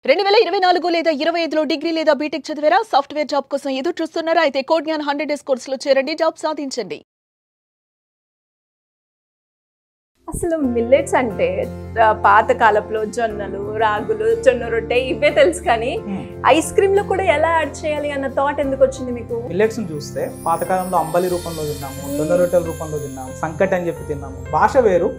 2024 లేదా 25లో డిగ్రీ లేదా బీటెక్ చదివారా? సాఫ్ట్వేర్ జాబ్ కోసం ఎదురు చూస్తున్నారా? అయితే కోడ్ జ్ఞాన్ 100 డేస్ కోర్సులో చేరండి, జాబ్ సాధించండి. అసలు మిల్లెట్స్ అంటే పాత కాలంలో జొన్నలు, రాగులు, జొన్న రొట్టె ఇవే తెలుసు, కానీ ఐస్ క్రీమ్ లో కూడా ఎలా యాడ్ చేయాలి అన్న థాట్ ఎందుకు వచ్చింది మీకు? మిల్లెట్స్ చూస్తే పాతకాలంలో అంబలి రూపంలో తిన్నాము, జొన్న రొట్టెల రూపంలో తిన్నాము, సంకట్ అని చెప్పి తిన్నాము. భాష వేరు,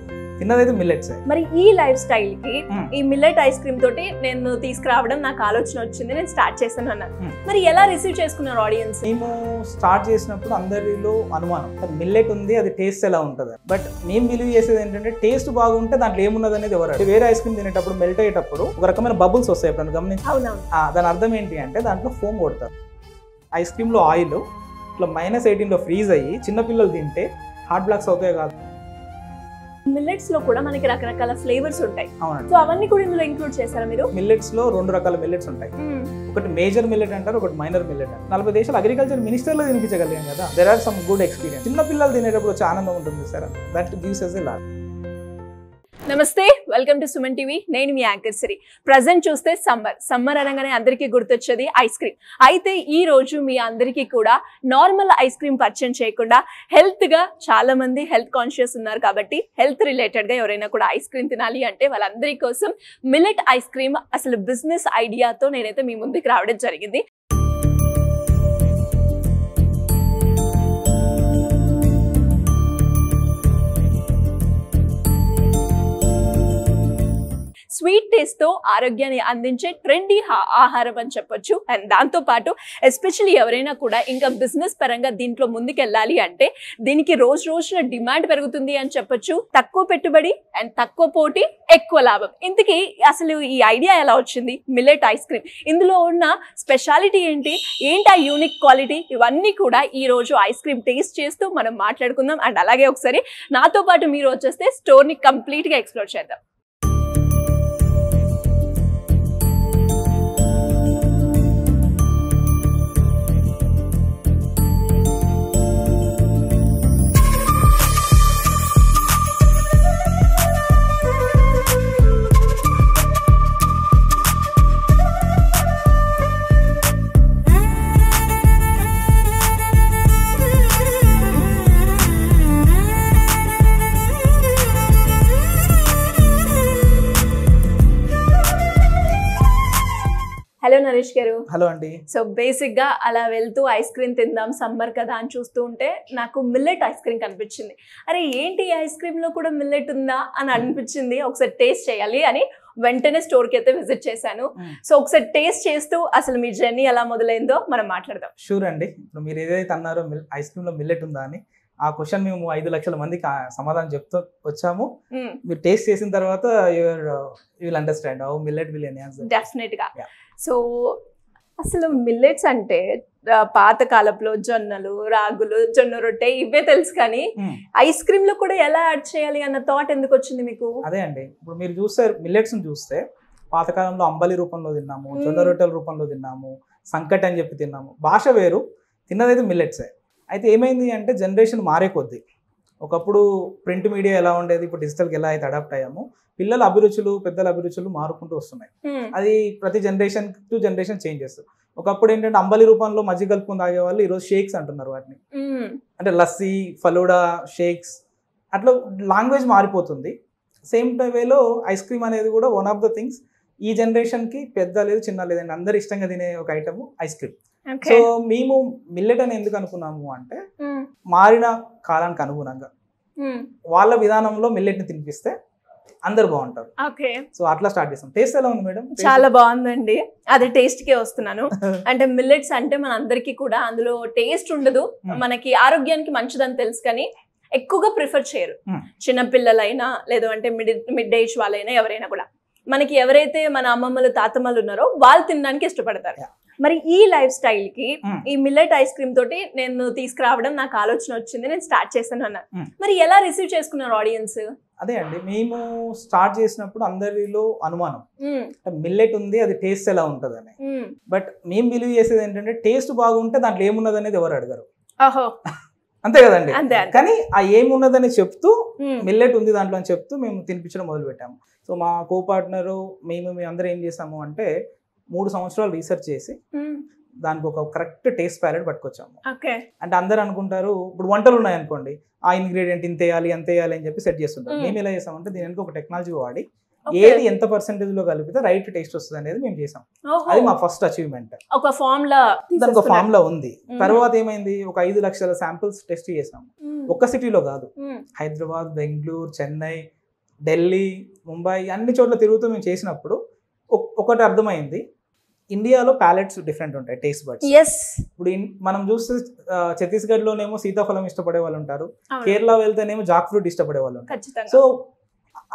తిన్నదైతే మిల్లెట్స్. మరి ఈ లైఫ్ స్టైల్ కి ఈ మిల్లెట్ ఐస్ క్రీమ్ తోటి నేను తీసుకురావడం నాకు ఆలోచన వచ్చింది, నేను స్టార్ట్ చేశాను అన్నారు. మరి ఎలా రిసీవ్ చేసుకున్నారు ఆడియన్స్? మేము స్టార్ట్ చేసినప్పుడు అందరిలో అనుమానం, మిల్లెట్ ఉంది, అది టేస్ట్ ఎలా ఉంటుంది. బట్ మేము బిలీవ్ చేసేది ఏంటంటే టేస్ట్ బాగుంటే దాంట్లో ఏమున్నది అనేది ఎవరు. వేరే ఐస్ క్రీమ్ తినేటప్పుడు మెల్ట్ అయ్యేటప్పుడు ఒక రకమైన బబుల్స్ వస్తాయి, ఎప్పుడు గమనించి. దాని అర్థం ఏంటి అంటే దాంట్లో ఫోమ్ కొడతారు. ఐస్ క్రీమ్ లో ఆయిల్ ఇట్లా -18లో ఫ్రీజ్ అయ్యి చిన్నపిల్లలు తింటే హార్ట్ బ్లాక్స్ అవుతాయి కాదు. మిల్లెట్స్ లో కూడా మనకి రకరకాల ఫ్లేవర్స్ ఉంటాయి. సో అవన్నీ కూడా ఇందులో ఇంక్లూడ్ చేశారా మీరు? మిల్లెట్స్ లో 2 రకాల మిల్లెట్స్ ఉంటాయి. ఒకటి మేజర్ మిల్లెట్ అంటారు, ఒకటి మైనర్ మిల్లెట్ అంటారు. 40 దేశాలు అగ్రికల్చర్ మినిస్టర్ లో తినిపించగలిగాం కదా. There are some good experience. చిన్న పిల్లలు తినేటప్పుడు వచ్చే ఆనందం ఉంటుంది sir, that gives us a lot. నమస్తే, వెల్కమ్ టు సుమన్ టీవీ. నేను మీ యాంకర్ సిరి. ప్రజెంట్ చూస్తే సమ్మర్ అనగానే అందరికీ గుర్తొచ్చేది ఐస్ క్రీమ్. అయితే ఈ రోజు మీ అందరికీ కూడా నార్మల్ ఐస్ క్రీమ్ పరిచయం చేయకుండా హెల్త్ గా చాలా మంది హెల్త్ కాన్షియస్ ఉన్నారు, కాబట్టి హెల్త్ రిలేటెడ్ గా ఎవరైనా కూడా ఐస్ క్రీమ్ తినాలి అంటే వాళ్ళందరి కోసం మిల్లెట్ ఐస్ క్రీమ్ అసలు బిజినెస్ ఐడియాతో నేనైతే మీ ముందుకు రావడం జరిగింది. స్వీట్ టేస్ట్ తో ఆరోగ్యాన్ని అందించే ట్రెండీ ఆహారం అని చెప్పొచ్చు. అండ్ దాంతో పాటు ఎస్పెషల్లీ ఎవరైనా కూడా ఇంకా బిజినెస్ పరంగా దీంట్లో ముందుకెళ్ళాలి అంటే దీనికి రోజున డిమాండ్ పెరుగుతుంది అని చెప్పొచ్చు. తక్కువ పెట్టుబడి అండ్ తక్కువ పోటీ, ఎక్కువ లాభం. ఇంతకీ అసలు ఈ ఐడియా ఎలా వచ్చింది? మిల్లెట్ ఐస్ క్రీమ్, ఇందులో ఉన్న స్పెషాలిటీ ఏంటి ఆ యూనిక్ క్వాలిటీ, ఇవన్నీ కూడా ఈ రోజు ఐస్ క్రీమ్ టేస్ట్ చేస్తూ మనం మాట్లాడుకుందాం. అండ్ అలాగే ఒకసారి నాతో పాటు మీరు వచ్చేస్తే స్టోర్ ని కంప్లీట్ గా ఎక్స్ప్లోర్ చేద్దాం. హలో నరేష్ గారు. హలో అండి. సో బేసిక్ గా అలా వెళ్తూ ఐస్ క్రీమ్ తిందాం, సమ్మర్ కదా అని చూస్తూ ఉంటే నాకు మిల్లెట్ ఐస్ క్రీమ్ కనిపించింది. అరే ఏంటి ఐస్ క్రీమ్ లో కూడా మిల్లెట్ ఉందా అని అనిపించింది. ఒకసారి టేస్ట్ చేయాలి అని వెంటనే స్టోర్ కి అయితే విజిట్ చేశాను. సో ఒకసారి టేస్ట్ చేస్తూ అసలు మీ జర్నీ ఎలా మొదలైందో మనం మాట్లాడదాం. షూర్ అండి. ఇప్పుడు మీరు ఏదైతే అన్నారో ఐస్ క్రీమ్ లో మిల్లెట్ ఉందా అని, ఆ క్వశ్చన్ మేము 5 లక్షల మందికి సమాధానం చెప్తూ వచ్చాము. మీరు టేస్ట్ చేసిన తర్వాత you will understand how millet will enhance. Definite గా. సో అసలు మిల్లెట్స్ అంటే పాత కాలంలో జొన్నలు, రాగులు, జొన్న రొట్టె ఇవే తెలుసు, కానీ ఐస్ క్రీమ్ లో కూడా ఎలా యాడ్ చేయాలి అన్న థాట్ ఎందుకు వచ్చింది మీకు? అదే అండి, ఇప్పుడు మీరు చూస్తే మిల్లెట్స్ చూస్తే పాతకాలంలో అంబలి రూపంలో తిన్నాము, జొన్న రొట్టెల రూపంలో తిన్నాము, సంకట్ అని చెప్పి తిన్నాము. భాష వేరు, తిన్నదైతే మిల్లెట్సే. అయితే ఏమైంది అంటే జనరేషన్ మారే కొద్దీ, ఒకప్పుడు ప్రింట్ మీడియా ఎలా ఉండేది, ఇప్పుడు డిజిటల్కి ఎలా అయితే అడాప్ట్ అయ్యామో, పిల్లల అభిరుచులు, పెద్దల అభిరుచులు మారుకుంటూ వస్తున్నాయి. అది ప్రతి జనరేషన్ టు జనరేషన్ చేంజ్ చేస్తారు. ఒకప్పుడు ఏంటంటే అంబలి రూపంలో మజ్జిగ కలుపుకొని తాగేవాళ్ళు, ఈరోజు షేక్స్ అంటున్నారు వాటిని. అంటే లస్సీ, ఫలూడా, షేక్స్, అట్లా లాంగ్వేజ్ మారిపోతుంది. సేమ్ వేలో ఐస్ క్రీమ్ అనేది కూడా వన్ ఆఫ్ ద థింగ్స్ ఈ జనరేషన్కి పెద్ద లేదు చిన్న లేదండి, అందరు ఇష్టంగా తినే ఒక ఐటమ్ ఐస్ క్రీమ్. సో మేము మిల్లెట్ అని ఎందుకు అనుకున్నాము అంటే మారిన కాలానికి అనుగుణంగా వాళ్ళ విధానంలో మిల్లెట్ ని తినిపిస్తే అందరు బాగుంటారు. సో అట్లా స్టార్ట్ చేస్తాం. టేస్ట్ ఎలా ఉంది మేడం? చాలా బాగుందండి. అదే టేస్ట్ కే వస్తున్నాను. అంటే మిల్లెట్స్ అంటే మన అందరికి కూడా అందులో టేస్ట్ ఉండదు, మనకి ఆరోగ్యానికి మంచిదని తెలుసు, కానీ ఎక్కువగా ప్రిఫర్ చేయరు. చిన్నపిల్లలైనా లేదు అంటే మిడ్ ఏజ్ వాళ్ళైనా ఎవరైనా కూడా, మనకి ఎవరైతే మన అమ్మమ్మలు తాతమ్మలు ఉన్నారో వాళ్ళు తినడానికి ఇష్టపడతారు. మరి ఈ లైఫ్ స్టైల్ కి ఈ మిల్లెట్ ఐస్ క్రీమ్ తోటి నేను తీసుకురావడం నాకు ఆలోచన వచ్చింది, నేను స్టార్ట్ చేశాను అన్నారు. మరి ఎలా రిసీవ్ చేసుకున్నారు ఆడియన్స్? అదే అండి, మేము స్టార్ట్ చేసినప్పుడు అందరిలో అనుమానం, మిల్లెట్ ఉంది, అది టేస్ట్ ఎలా ఉంటుంది అని. బట్ మేము బిలీవ్ చేసేది ఏంటంటే టేస్ట్ బాగుంటే దాంట్లో ఏమున్నది అనేది ఎవరు అడగరు. అంతే కదండి. అంతే. కానీ ఆ ఏమి ఉన్నదని చెప్తూ మ్మ్. మిల్లెట్ ఉంది దాంట్లో అని చెప్తూ మేము తినిపించడం మొదలు పెట్టాము. సో మా కో పార్ట్నరు మేము అందరం ఏం చేసాము అంటే 3 సంవత్సరాలు రీసెర్చ్ చేసి మ్మ్. దానికి ఒక కరెక్ట్ టేస్ట్ ప్యాలెట్ పట్టుకొచ్చాము. ఓకే. అంటే అందరు అనుకుంటారు ఇప్పుడు వంటలు ఉన్నాయి అనుకోండి, ఆ ఇంగ్రీడియంట్ ఇంత వేయాలి అంత వేయాలి అని చెప్పి సెట్ చేస్తుంటారు. మేము ఎలా చేసామంటే దీనికి ఒక టెక్నాలజీ వాడి ఏది ఎంత పర్సెంటేజ్ లో కలిపితే రైట్ టేస్ట్ వస్తుంది అనేది మేము చేసాం. అది మా ఫస్ట్ అచీవ్మెంట్. ఒక ఫార్ములా దానికి ఒక ఫార్ములా ఉంది. తర్వాత ఏమైంది, ఒక 5 లక్షల శాంపిల్స్ టెస్ట్ చేసాం. ఒక్క సిటీలో కాదు, హైదరాబాద్, బెంగళూరు, చెన్నై, ఢిల్లీ, ముంబై అన్ని చోట్ల తిరుగుతూ మేము చేసినప్పుడు ఒకటి అర్థమైంది, ఇండియాలో ప్యాలెట్స్ డిఫరెంట్ ఉంటాయి, టేస్ట్ బడ్స్. ఇప్పుడు మనం చూస్తే ఛత్తీస్గఢ్ లోనేమో సీతాఫలం ఇష్టపడే వాళ్ళు ఉంటారు, కేరళ వెళ్తేనేమో జాక్ ఫ్రూట్ ఇష్టపడే వాళ్ళు ఉంటారు. సో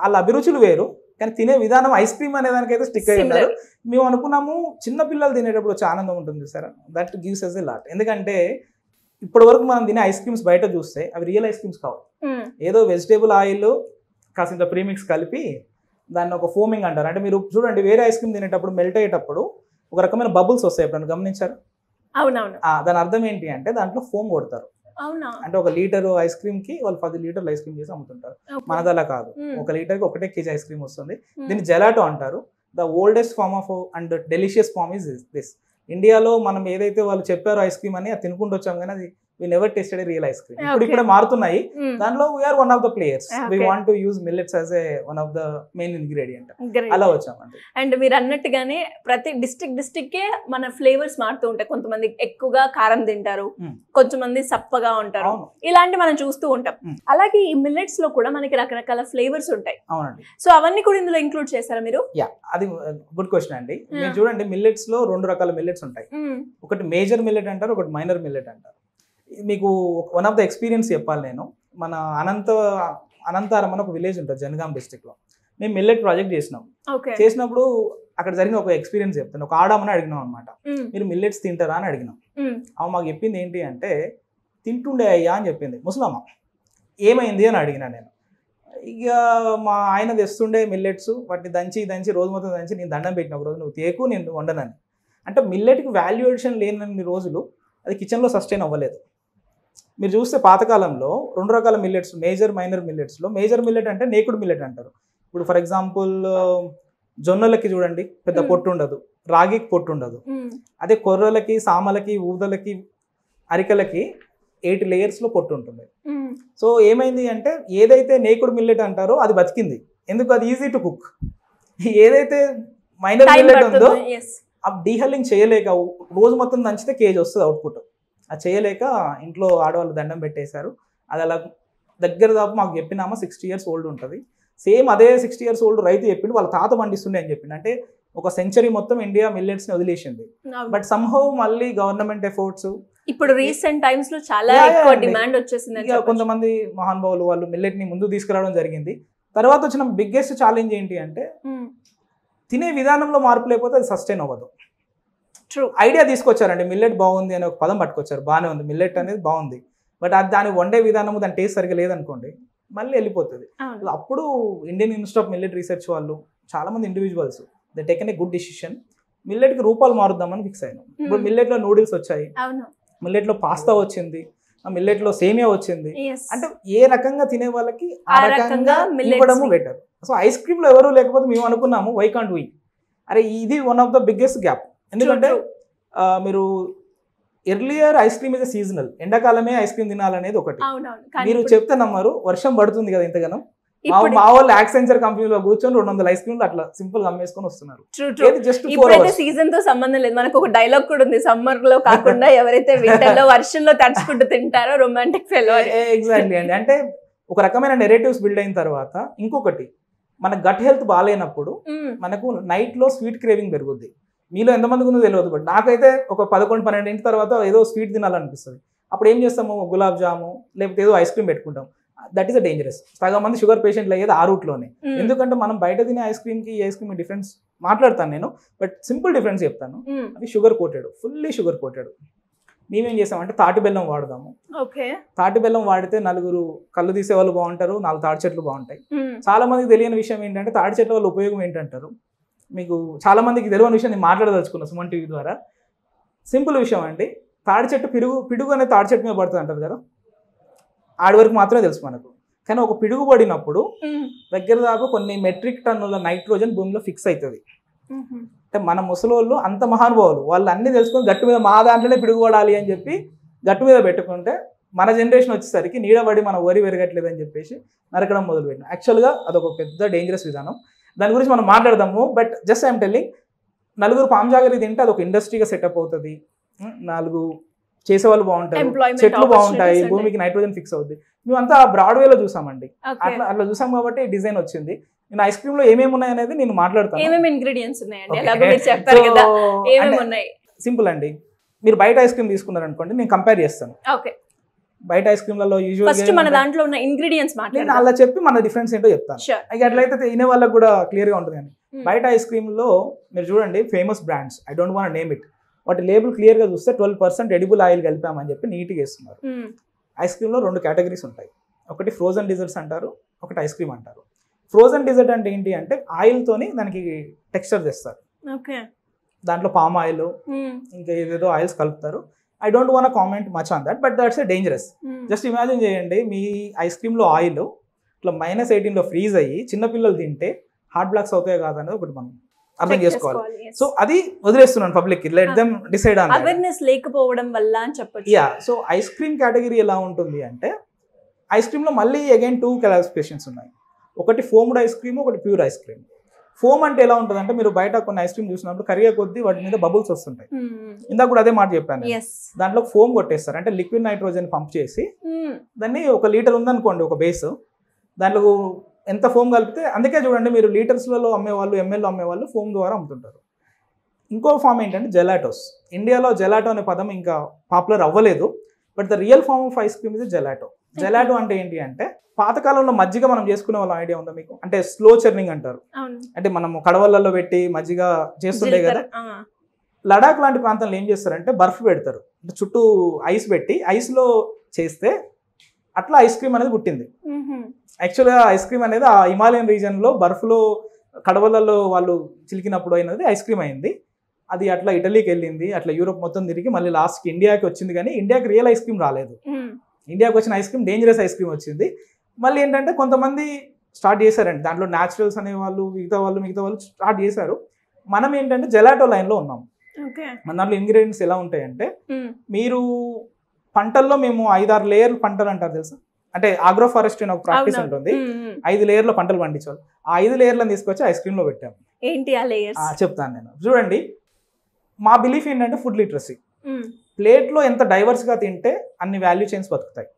వాళ్ళ అభిరుచులు వేరు, కానీ తినే విధానం ఐస్ క్రీమ్ అనే దానికైతే స్టిక్ అయి ఉన్నారు. మేము అనుకున్నాము చిన్న పిల్లలు తినేటప్పుడు వచ్చే ఆనందం ఉంటుంది sir, that gives us a lot. ఎందుకంటే ఇప్పటి వరకు మనం తినే ఐస్ క్రీమ్స్ బయట చూస్తే అవి రియల్ ఐస్ క్రీమ్స్ కావు, ఏదో వెజిటేబుల్ ఆయిల్ కాసింత ప్రీమిక్స్ కలిపి దాన్ని ఒక ఫోమింగ్ అంటారు. అంటే మీరు చూడండి, వేరే ఐస్ క్రీమ్ తినేటప్పుడు మెల్ట్ అయ్యేటప్పుడు ఒక రకమైన బబుల్స్ వస్తాయి, ఎప్పుడైనా గమనించారు? అవునవును. దాని అర్థం ఏంటి అంటే దాంట్లో ఫోమ్ కొడతారు. అవునా? అంటే 1 లీటర్ ఐస్ క్రీమ్ కి వాళ్ళు 10 లీటర్లు ఐస్ క్రీమ్ చేసి అమ్ముతుంటారు. మనదలా కాదు, 1 లీటర్ కి 1 కేజీ ఐస్ క్రీమ్ వస్తుంది. దీన్ని జెలాటో అంటారు. The oldest form of and delicious form is this. ఇండియాలో మనం ఏదైతే వాళ్ళు చెప్పారో ఐస్ క్రీమ్ అని అది తినుకుంటూ వచ్చాం, కానీ అది we never tasted a real ice cream. ఇప్పుడు మారుతున్నాయి. దాంట్లో we are one of the players. We want to use millets as one of the main ingredient. అలా వచ్చామండి. అండ్ మీరు అన్నట్టుగానే ప్రతి డిస్ట్రిక్ట్ కే మన ఫ్లేవర్స్ మారుతూ ఉంటాయి. కొంతమంది ఎక్కువగా కారం తింటారు, కొంతమంది సప్పగా ఉంటారు, ఇలాంటి మనం చూస్తూ ఉంటాం. అలాగే ఈ మిల్లెట్స్ లో కూడా మనకి రకరకాల ఫ్లేవర్స్ ఉంటాయి. అవునండి. సో అవన్నీ కూడా ఇందులో ఇంక్లూడ్ చేశారా మీరు? యా, అది గుడ్ క్వశ్చన్ అండి. మీరు చూడండి, మిల్లెట్స్ లో 2 రకాల మిల్లెట్స్ ఉంటాయి. ఒకటి మేజర్ మిల్లెట్ అంటారు, ఒకటి మైనర్ మిల్లెట్ అంటారు. మీకు వన్ ఆఫ్ ద ఎక్స్పీరియన్స్ చెప్పాలి నేను. మన అనంతారం అని ఒక విలేజ్ ఉంటుంది జనగాం డిస్ట్రిక్ట్ లో. మేము మిల్లెట్ ప్రాజెక్ట్ చేసినప్పుడు అక్కడ జరిగిన ఒక ఎక్స్పీరియన్స్ చెప్తాను. ఒక ఆడామని అడిగినాం అనమాట, మీరు మిల్లెట్స్ తింటారా అని అడిగినాం. ఆమె మాకు చెప్పింది ఏంటి అంటే, తింటుండే అయ్యా అని చెప్పింది. ముసలమ్మ. ఏమైంది అని అడిగినా నేను. ఇక మా ఆయన తెస్తుండే మిల్లెట్స్, వాటిని దంచి రోజు మొత్తం దంచి నేను దండం పెట్టిన ఒక రోజు, నువ్వు తేకు నేను వండనని. అంటే మిల్లెట్కి వాల్యుయేషన్ లేనన్ని రోజులు అది కిచెన్లో సస్టైన్ అవ్వలేదు. మీరు చూస్తే పాతకాలంలో 2 రకాల మిల్లెట్స్, మేజర్ మైనర్ మిల్లెట్స్లో మేజర్ మిల్లెట్ అంటే నేకుడు మిల్లెట్ అంటారు. ఇప్పుడు ఫర్ ఎగ్జాంపుల్ జొన్నలకి చూడండి పెద్ద పొట్టు ఉండదు, రాగికి పొట్టు ఉండదు. అదే కొర్రలకి, సామలకి, ఊదలకి, అరికలకి 8 లేయర్స్లో పొట్టు ఉంటుంది. సో ఏమైంది అంటే ఏదైతే నేకుడు మిల్లెట్ అంటారో అది బతికింది. ఎందుకు? అది ఈజీ టు కుక్. ఏదైతే మైనర్ మిల్లెట్ ఉందో అది డీహల్లింగ్ చేయలేక రోజు మొత్తం దంచితే కేజీ వస్తుంది అవుట్పుట్. అది చేయలేక ఇంట్లో ఆడవాళ్ళు దండం పెట్టేశారు. అది అలా దగ్గర దాపు మాకు చెప్పినామా 60 years ఓల్డ్ ఉంటుంది. సేమ్ అదే 60 years ఓల్డ్ రైతు చెప్పిండు వాళ్ళ తాత పండిస్తుండే అని చెప్పిండు. అంటే ఒక సెంచరీ మొత్తం ఇండియా మిల్లెట్స్ ని వదిలేసింది. బట్ సమ్హౌ మళ్ళీ గవర్నమెంట్ ఎఫర్ట్స్ ఇప్పుడు రీసెంట్ టైమ్స్ లో చాలా ఎక్కువ డిమాండ్ వచ్చేసింది. కొంతమంది మహానుభావులు వాళ్ళు మిల్లెట్ ని ముందు తీసుకురావడం జరిగింది. తర్వాత వచ్చిన బిగ్గెస్ట్ ఛాలెంజ్ ఏంటి అంటే తినే విధానంలో మార్పు లేకపోతే అది సస్టైన్ అవ్వదు. ఐడియా తీసుకొచ్చారండి, మిల్లెట్ బాగుంది అనే ఒక పదం పట్టుకొచ్చారు. బాగానే ఉంది, మిల్లెట్ అనేది బాగుంది. బట్ అది దాని వండే విధానము, దాని టేస్ట్ సరిగ్గా లేదనుకోండి మళ్ళీ వెళ్ళిపోతుంది. అప్పుడు Indian Institute of Millet Research వాళ్ళు చాలా మంది individuals they taken a good decision. Millet కి రూపాలు మారుద్దామని ఫిక్స్ అయినాం. ఇప్పుడు మిల్లెట్ లో నూడిల్స్ వచ్చాయి, మిల్లెట్ లో పాస్తా వచ్చింది, మిల్లెట్ లో సేమియా వచ్చింది. అంటే ఏ రకంగా తినే వాళ్ళకి ఆ రకంగా ఇవ్వడము బెటర్. సో ఐస్ క్రీమ్ లో ఎవరు లేకపోతే మేము అనుకున్నాము వై కాంట్ వీ. అరే ఇది one of the biggest gap. ఎందుకంటే మీరు earlier ice cream is seasonal, ఎండాకాలమే ఐస్ క్రీమ్ తినాలనేది ఒకటి. మీరు చెప్తే నమ్మరు, వర్షం పడుతుంది కదా ఇంతగానో, మా వాళ్ళు యాక్సెంచర్ కంపెనీలో కూర్చొని 200 ఐస్ క్రీమ్లు అట్లా సింపుల్ అమ్మేసుకొని వస్తున్నారు. ఇప్పుడైతే సీజన్ తో సంబంధం లేదు. మనకు ఒక డైలాగ్ కూడా ఉంది, సమ్మర్ లో కాకుండా ఎవరైతే వింటర్ లో వర్షంలో తడుచుకుంటూ తింటారో రొమాంటిక్ ఫెలో. ఎగ్జాక్ట్లీ అండి. అంటే ఒక రకమైన నెరేటివ్స్ బిల్డ్ అయిన తర్వాత ఇంకొకటి, మన గట్ హెల్త్ బాగాలేనప్పుడు మనకు నైట్ లో స్వీట్ క్రేవింగ్ పెరుగుద్ది. మీలో ఎంతమందికి ఉందో తెలియదు, బట్ నాకైతే ఒక 11-12 తర్వాత ఏదో స్వీట్ తినాలనిపిస్తుంది. అప్పుడు ఏం చేస్తాము, గులాబ్ జాము లేకపోతే ఏదో ఐస్ క్రీమ్ పెట్టుకుంటాం. That is a dangerous. సగం మంది షుగర్ పేషెంట్లు అయ్యేది ఆ రూట్లోనే. ఎందుకంటే మనం బయట తినే ఐస్ క్రీమ్కి ఈ ఐస్ క్రీమ్ డిఫరెన్స్ మాట్లాడతాను నేను, బట్ సింపుల్ డిఫరెన్స్ చెప్తాను. అది sugar coated, fully sugar coated. మేమేం చేస్తామంటే తాటి బెల్లం వాడదాము. తాటి బెల్లం వాడితే 4 కళ్ళు తీసే వాళ్ళు బాగుంటారు, 4 తాటి చెట్లు బాగుంటాయి. చాలా మందికి తెలియని విషయం ఏంటంటే తాటి చెట్ల వల్ల ఉపయోగం ఏంటంటారు. మీకు చాలా మందికి తెలియని విషయం నేను మాట్లాడదలుచుకున్నా సుమన్ టీవీ ద్వారా. సింపుల్ విషయం అండి, తాడి చెట్టు పిడుగు అనేది తాడి చెట్టు మీద పడుతుంది అంటారు కదా. ఆడి వరకు మాత్రమే తెలుసు మనకు. కానీ ఒక పిడుగు పడినప్పుడు దగ్గర దాకా కొన్ని మెట్రిక్ టన్నుల నైట్రోజన్ భూమిలో ఫిక్స్ అవుతుంది. అంటే మన ముసలోళ్ళు అంత మహానుభావులు, వాళ్ళు అన్ని తెలుసుకొని గట్టు మీద మా దాంట్లోనే పిడుగుపడాలి అని చెప్పి గట్టు మీద పెట్టుకుంటే మన జనరేషన్ వచ్చేసరికి నీడబడి మన వరి పెరగట్లేదు అని చెప్పేసి నరకడం మొదలుపెట్టిన. యాక్చువల్గా అదొక పెద్ద డేంజరస్ విధానం, దాని గురించి మనం మాట్లాడదాము. బట్ జస్ట్ ఐఎమ్ టెల్లింగ్, నలుగురు పాంజాగరి తింటే అదొక ఇండస్ట్రీగా సెటప్ అవుతుంది, 4 చేసేవాళ్ళు బాగుంటారు, చెట్లు బాగుంటాయి, భూమికి నైట్రోజన్ ఫిక్స్ అవుతుంది. మేమంతా బ్రాడ్వేలో చూసామండి, అట్లా చూసాం కాబట్టి డిజైన్ వచ్చింది. నేను ఐస్ క్రీమ్ లో ఏమేమి ఉన్నాయి అనేది నేను మాట్లాడతాను. సింపుల్ అండి, మీరు బయట ఐస్ క్రీమ్ తీసుకున్నారు అనుకోండి, నేను కంపేర్ చేస్తాను. బయట ఐస్ క్రీమ్లలో యూజువల్ మన దాంట్లో ఉన్న ఇంగ్రీడియంట్స్ నేను అలా చెప్పి మన డిఫరెన్స్ ఏంటో చెప్తాను. అట్లయితే తినే వాళ్ళకి కూడా క్లియర్ గా ఉంటుంది. కానీ బయట ఐస్ క్రీమ్ లో మీరు చూడండి, famous brands, I don't want name it, వాటి లేబుల్ క్లియర్ గా చూస్తే 12% ఎడిబుల్ ఆయిల్ కలిపామని చెప్పి నీట్గా వేస్తున్నారు. ఐస్ క్రీమ్ లో 2 కేటగిరీస్ ఉంటాయి, ఒకటి ఫ్రోజన్ డిజర్ట్స్ అంటారు, ఒకటి ఐస్ క్రీమ్ అంటారు. ఫ్రోజన్ డిజర్ట్ అంటే ఏంటి అంటే ఆయిల్ తోని దానికి టెక్స్చర్ చేస్తారు, దాంట్లో పామ్ ఆయిల్ ఇంకా ఏదేదో ఆయిల్స్ కలుపుతారు. I don't want comment much on that, but that's dangerous. Just imagine చేయండి, మీ ఐస్ క్రీమ్ లో ఆయిల్ ఇట్లా -18లో ఫ్రీజ్ అయ్యి చిన్నపిల్లలు తింటే హార్ట్ బ్లాక్స్ అవుతాయి కాదనేది ఒకటి మనం అర్థం చేసుకోవాలి. సో అది వదిలేస్తున్నాను public, let them decide on. Awareness లేకపోవడం వల్ల అని చెప్పొచ్చు. Yeah, so ice cream category ఎలా ఉంటుంది అంటే, ఐస్ క్రీమ్ లో మళ్ళీ అగైన్ 2 క్లాసిఫికేషన్స్ ఉన్నాయి, ఒకటి ఫోమ్డ్ ఐస్ క్రీమ్, ఒకటి ప్యూర్ ఐస్ క్రీమ్. ఫోమ్ అంటే ఎలా ఉంటుంది అంటే, మీరు బయట కొన్ని ఐస్ క్రీమ్ చూసినప్పుడు కరిగే కొద్దీ వాటి మీద బబుల్స్ వస్తుంటాయి. ఇందాక కూడా అదే మాట చెప్పాను, దాంట్లో ఫోమ్ కొట్టేస్తారు, అంటే లిక్విడ్ నైట్రోజన్ పంప్ చేసి దాన్ని 1 లీటర్ ఉందనుకోండి ఒక బేస్, దాంట్లో ఎంత ఫోమ్ కలిపితే, అందుకే చూడండి మీరు లీటర్స్లలో అమ్మేవాళ్ళు, ఎంఎల్లో అమ్మేవాళ్ళు ఫోమ్ ద్వారా అమ్ముతుంటారు. ఇంకో ఫామ్ ఏంటంటే జెలాటోస్. ఇండియాలో జెలాటో అనే పదం ఇంకా పాపులర్ అవ్వలేదు, but the real form of ice cream is gelato. Gelato అంటే ఏంటి అంటే, పాతకాలంలో మజ్జిగ మనం చేసుకునే వాళ్ళ ఐడియా ఉందా మీకు? అంటే స్లో చర్నింగ్ అంటారు, అంటే మనము కడవలలో పెట్టి మజ్జిగ చేస్తుండే కదా. లడాక్ లాంటి ప్రాంతంలో ఏం చేస్తారంటే బర్ఫ్ పెడతారు, అంటే చుట్టూ ఐస్ పెట్టి ఐస్లో చేస్తే అట్లా ఐస్ క్రీమ్ అనేది పుట్టింది. యాక్చువల్గా ఐస్ క్రీమ్ అనేది ఆ హిమాలయన్ రీజన్లో బర్ఫ్లో కడవలలో వాళ్ళు చిలికినప్పుడు అయినది ఐస్ క్రీమ్ అయింది. అది అట్లా ఇటలీకి వెళ్ళింది, అట్లా యూరోప్ మొత్తం తిరిగి మళ్ళీ లాస్ట్కి ఇండియాకి వచ్చింది. కానీ ఇండియాకి రియల్ ఐస్ క్రీమ్ రాలేదు, ఇండియాకి వచ్చిన ice cream dangerous ice cream వచ్చింది. మళ్ళీ ఏంటంటే కొంతమంది స్టార్ట్ చేశారండి, దాంట్లో న్యాచురల్స్ అనేవాళ్ళు, మిగతా వాళ్ళు స్టార్ట్ చేశారు. మనం ఏంటంటే జెలాటో లైన్లో ఉన్నాం. మన దాంట్లో ఇంగ్రీడియంట్స్ ఎలా ఉంటాయంటే, మీరు పంటల్లో మేము 5-6 లేయర్లు పంటలు అంటారు తెలుసా, అంటే ఆగ్రో ఫారెస్ట్రీ అని ఒక ప్రాక్టీస్ ఉంటుంది, 5 లేయర్లో పంటలు పండించాలి. ఆ 5 లేయర్లను తీసుకొచ్చి ఐస్ క్రీమ్ లో పెట్టాము. ఏంటి ఆ లేయర్స్ చెప్తాను నేను. చూడండి, మా బిలీఫ్ ఏంటంటే ఫుడ్ లిటరసీ. ప్లేట్లో ఎంత డైవర్స్ గా తింటే అన్ని వాల్యూ చైన్స్ బతుకుతాయి.